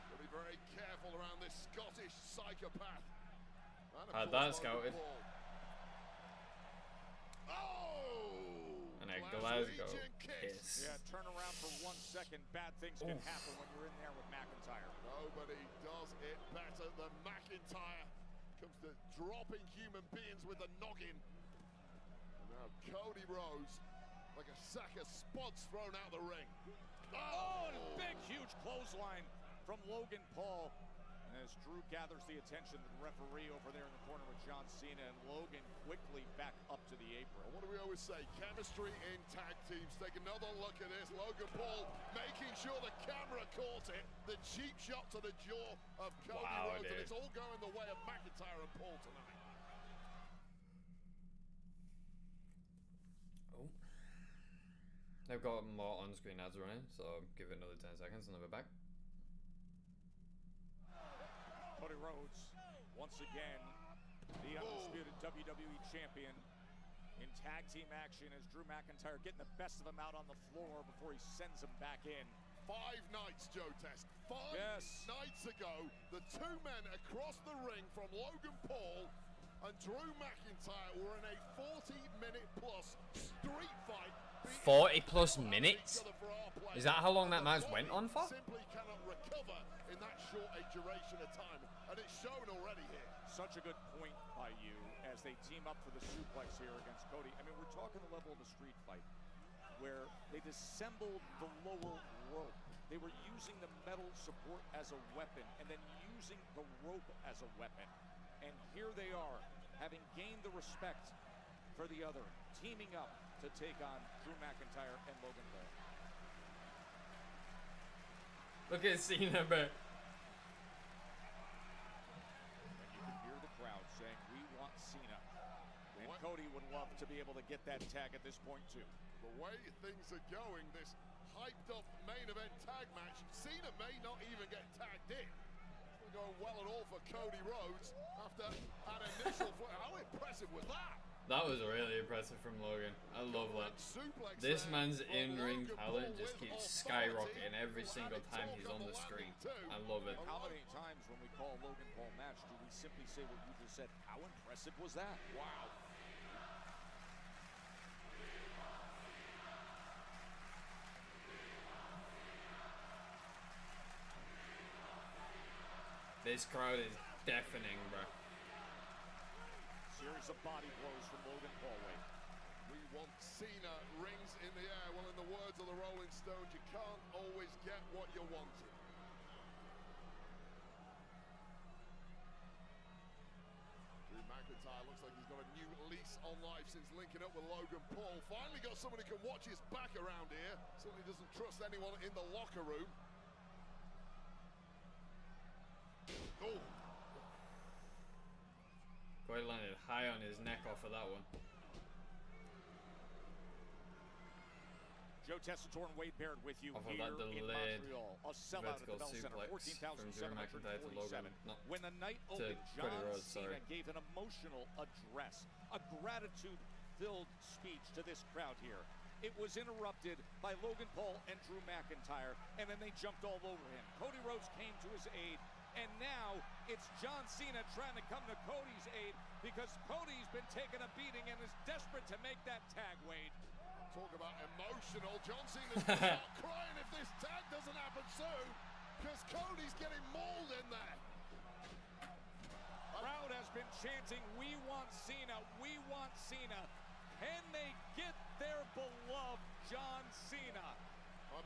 Got to be very careful around this Scottish psychopath. Had that scouted. And a Glasgow kiss. Yeah, turn around for 1 second. Bad things can happen when you're in there with McIntyre. Nobody does it better than McIntyre. Comes to dropping human beings with a noggin. And now Cody Rhodes, like a sack of spuds thrown out the ring. And a big, huge clothesline from Logan Paul. And as Drew gathers the attention of the referee over there in the corner with John Cena, and Logan quickly back up to the apron. What do we always say? Chemistry in tag teams. Take another look at this. Logan Paul making sure the camera caught it. The cheap shot to the jaw of Cody Rhodes, and it's all going the way of McIntyre and Paul tonight. They've got more on-screen ads running, so give it another 10 seconds and they'll be back. Cody Rhodes, once again, the undisputed WWE champion in tag team action as Drew McIntyre getting the best of him out on the floor before he sends him back in. 5 nights, Joe Test. 5 nights ago, the two men across the ring from Logan Paul and Drew McIntyre were in a 40-minute plus street fight. 40 plus minutes? Is that how long that match went on for? Simply cannot recover in that short a duration of time, and it's shown already here. Such a good point by you as they team up for the suplex here against Cody. I mean, we're talking the level of a street fight where they dissembled the lower rope. They were using the metal support as a weapon and then using the rope as a weapon. And here they are, having gained the respect for the other, teaming up to take on Drew McIntyre and Logan Paul. Look at Cena, bro. And you can hear the crowd saying, "We want Cena." And Cody would love to be able to get that tag at this point too. The way things are going, this hyped up main event tag match, Cena may not even get tagged in. It's not going well at all for Cody Rhodes after an initial How impressive was that? That was really impressive from Logan. I love that. This man's in-ring talent just keeps skyrocketing every single time he's on the screen. I love it. How many times when we call Logan Paul match do we simply say what you just said? How impressive was that? Wow. This crowd is deafening, bro. Series of body blows from Logan Paul. We want Cena rings in the air. Well, in the words of the Rolling Stones, you can't always get what you wanted. Drew McIntyre looks like he's got a new lease on life since linking up with Logan Paul. Finally got someone who can watch his back around here. Certainly doesn't trust anyone in the locker room. Oh. Cody landed high on his neck off of that one. Joe Tessitore and Wade Barrett with you Off of here that in delayed Montreal. A sellout at the Bell Center, from Drew McIntyre to Logan. 14,747. When the night opened, John Rhodes, Cena gave an emotional address, a gratitude-filled speech to this crowd here. It was interrupted by Logan Paul and Drew McIntyre, and then they jumped all over him. Cody Rhodes came to his aid, and now it's John Cena trying to come to Cody's aid because Cody's been taking a beating and is desperate to make that tag, Wade. Talk about emotional. John Cena's going to start crying if this tag doesn't happen soon because Cody's getting mauled in there. Crowd has been chanting, "We want Cena, we want Cena." Can they get their beloved John Cena?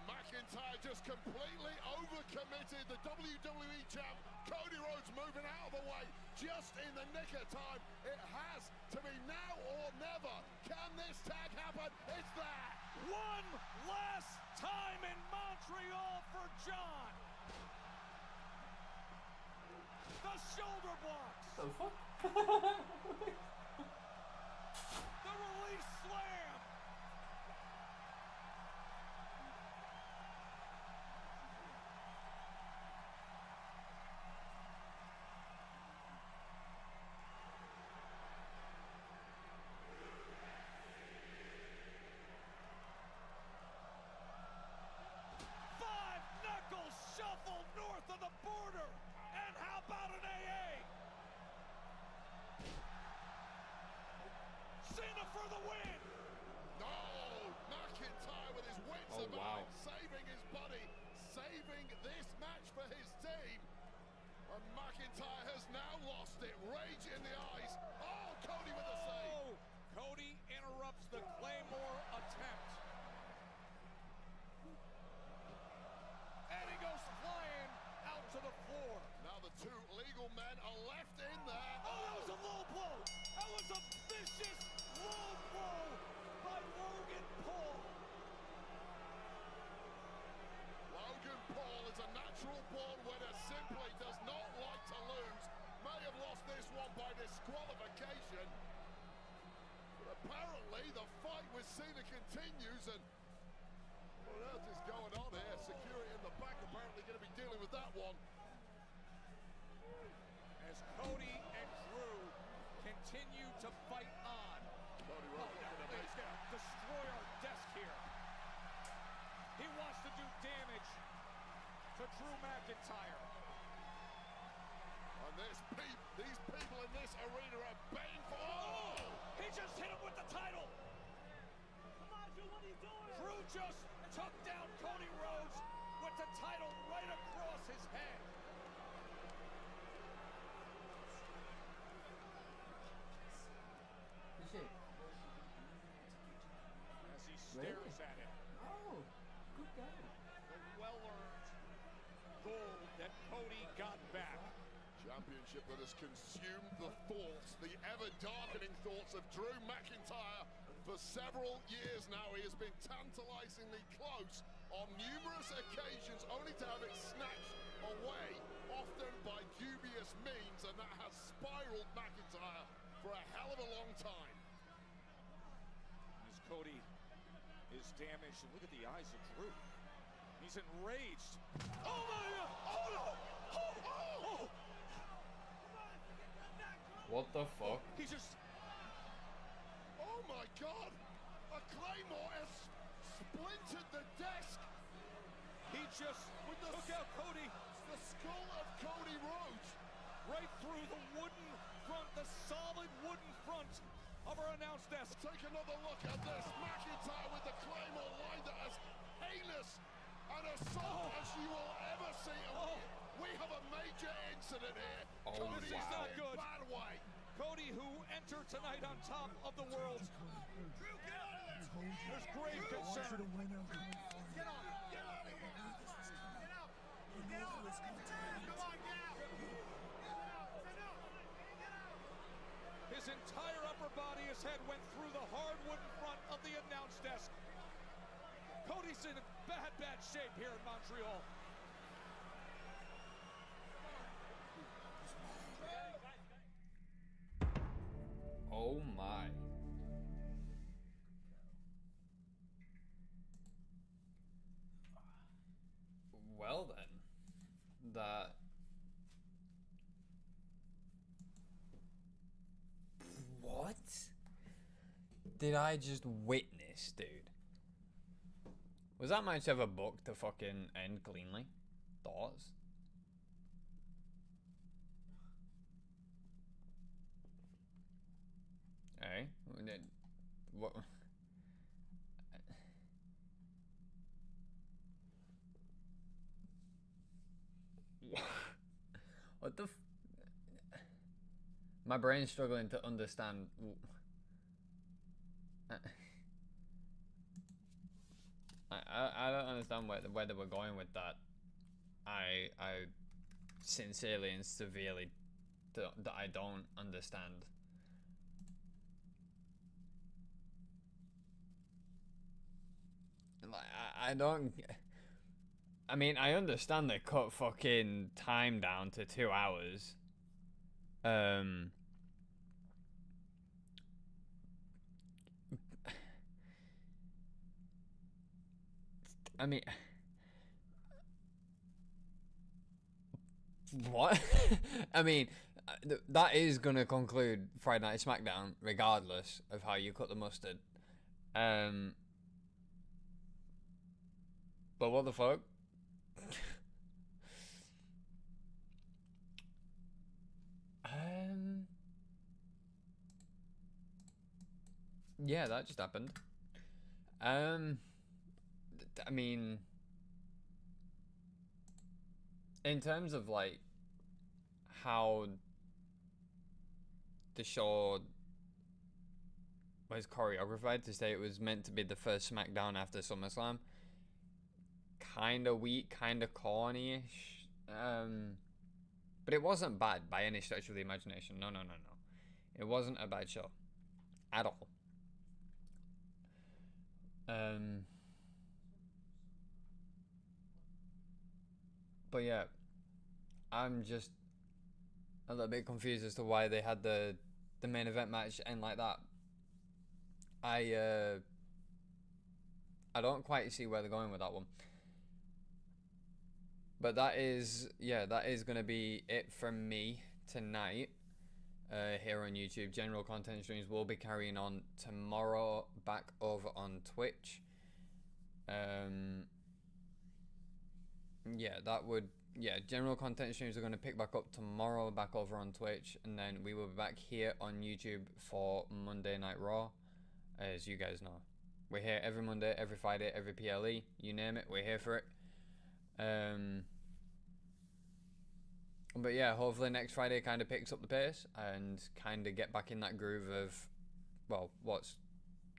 McIntyre just completely overcommitted. The WWE champ, Cody Rhodes, moving out of the way just in the nick of time. It has to be now or never. Can this tag happen? It's that. One last time in Montreal for John. The shoulder blocks. The fuck? The release slam. 5-knuckle shuffle north of the border. And how about an AA? Cena for the win. No, McIntyre with his wits Oh, about, wow. saving his buddy, saving this match for his team. And McIntyre has now lost it. Rage in the eyes. Oh, Cody with the save. Cody interrupts the Claymore attempt. And he goes flying out to the floor. Now the two legal men are left in there. Oh, that was a low blow. That was a vicious low blow by Logan Paul. Logan Paul is a natural born winner, simply does not like to lose. May have lost this one by disqualification. But apparently the fight with Cena continues, and what else is going on here? Security in the back apparently going to be dealing with that one. As Cody and Drew continue to fight on. Cody Oh, Rhodes he's gonna destroy our desk here. He wants to do damage to Drew McIntyre. And these people in this arena are baying for. Oh! He just hit him with the title. Come on, Drew, what are you doing? Drew just took down Cody Rhodes with the title right across his head. As he stares at it. Oh, good guy. The well-earned gold that Cody got back. Championship that has consumed the thoughts, the ever-darkening thoughts of Drew McIntyre for several years now. He has been tantalizingly close on numerous occasions, only to have it snatched away, often by dubious means, and that has spiraled McIntyre for a hell of a long time. As Cody is damaged, and look at the eyes of Drew. He's enraged. Oh my God! Oh no! Oh! Oh! What the fuck? He just... Oh my God! A Claymore has splintered the desk. He just took out Cody. The skull of Cody Rhodes. Right through the wooden front, the solid wooden front of our announce desk. Take another look at this. McIntyre with the Claymore lined as heinous an assault as you will ever see. We have a major incident here. Oh, Cody's wow. in a Good. bad way. Cody, who entered tonight on top of the world. There's grave concern. His entire upper body, his head went through the hard wooden front of the announce desk. Cody's in bad shape here in Montreal. Oh my. Well then, that... What did I just witness, dude? Was that match ever booked to fucking end cleanly? Thoughts? Hey, what? What the? My brain's struggling to understand. I don't understand where they were going with that. I sincerely and severely I don't understand. Like I don't. I mean, I understand they cut fucking time down to 2 hours, I mean, what? I mean, that is gonna conclude Friday Night SmackDown, regardless of how you cut the mustard. But what the fuck? Yeah, that just happened. I mean, in terms of like how the show was choreographed, to say it was meant to be the first SmackDown after SummerSlam, kind of weak, kind of corny-ish. But it wasn't bad by any stretch of the imagination. No. It wasn't a bad show at all. But yeah, I'm just a little bit confused as to why they had the main event match end like that. I don't quite see where they're going with that one. But that is gonna be it from me tonight here on YouTube. General content streams will be carrying on tomorrow back over on Twitch. General content streams are going to pick back up tomorrow back over on Twitch, and then we will be back here on YouTube for Monday Night Raw. As you guys know, we're here every Monday, every Friday, every PLE, you name it, we're here for it. But yeah, hopefully next Friday kind of picks up the pace and kind of get back in that groove of, well, what's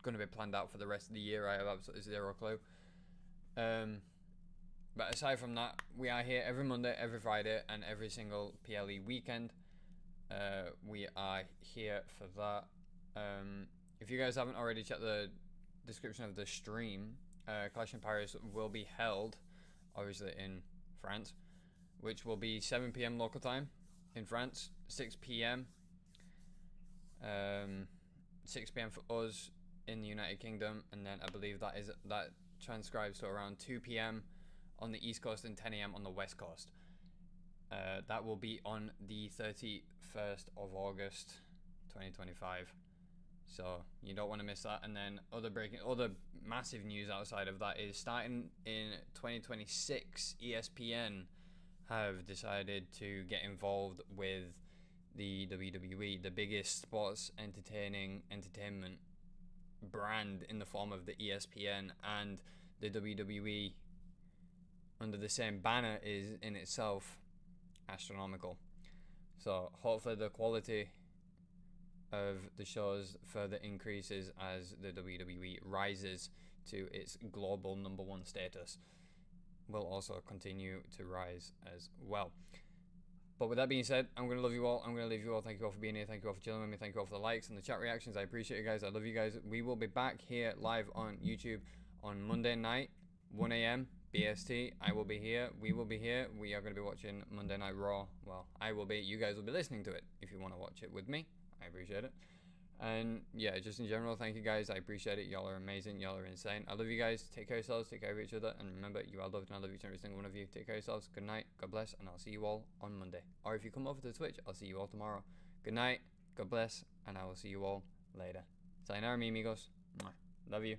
going to be planned out for the rest of the year. I have absolutely zero clue. But aside from that, we are here every Monday, every Friday, and every single PLE weekend. We are here for that. If you guys haven't already checked the description of the stream, Clash in Paris will be held, obviously, in France, which will be 7 p.m. local time in France, 6 p.m. 6 p.m. for us in the United Kingdom, and then I believe that transcribes to around 2 p.m. on the East Coast and 10 a.m. on the West Coast. That will be on the 31st of August 2025. So you don't want to miss that. And then other massive news outside of that is starting in 2026, ESPN have decided to get involved with the WWE, the biggest sports entertainment brand in the form of the ESPN, and the WWE under the same banner is in itself astronomical. So hopefully the quality of the shows further increases as the WWE rises to its global #1 status. Will also continue to rise as well. But with that being said, I'm going to love you all. I'm going to leave you all. Thank you all for being here. Thank you all for chilling with me. Thank you all for the likes and the chat reactions. I appreciate you guys. I love you guys. We will be back here live on YouTube on Monday night, 1 a.m. BST. I will be here. We will be here. We are going to be watching Monday Night Raw. Well, I will be. You guys will be listening to it if you want to watch it with me. I appreciate it. And yeah, just in general, thank you guys. I appreciate it. Y'all are amazing. Y'all are insane. I love you guys. Take care of yourselves. Take care of each other. And remember, you are loved and I love each and every single one of you. Take care of yourselves. Good night. God bless. And I'll see you all on Monday. Or if you come over to Twitch, I'll see you all tomorrow. Good night. God bless. And I will see you all later. Sayonara, mi amigos. Love you.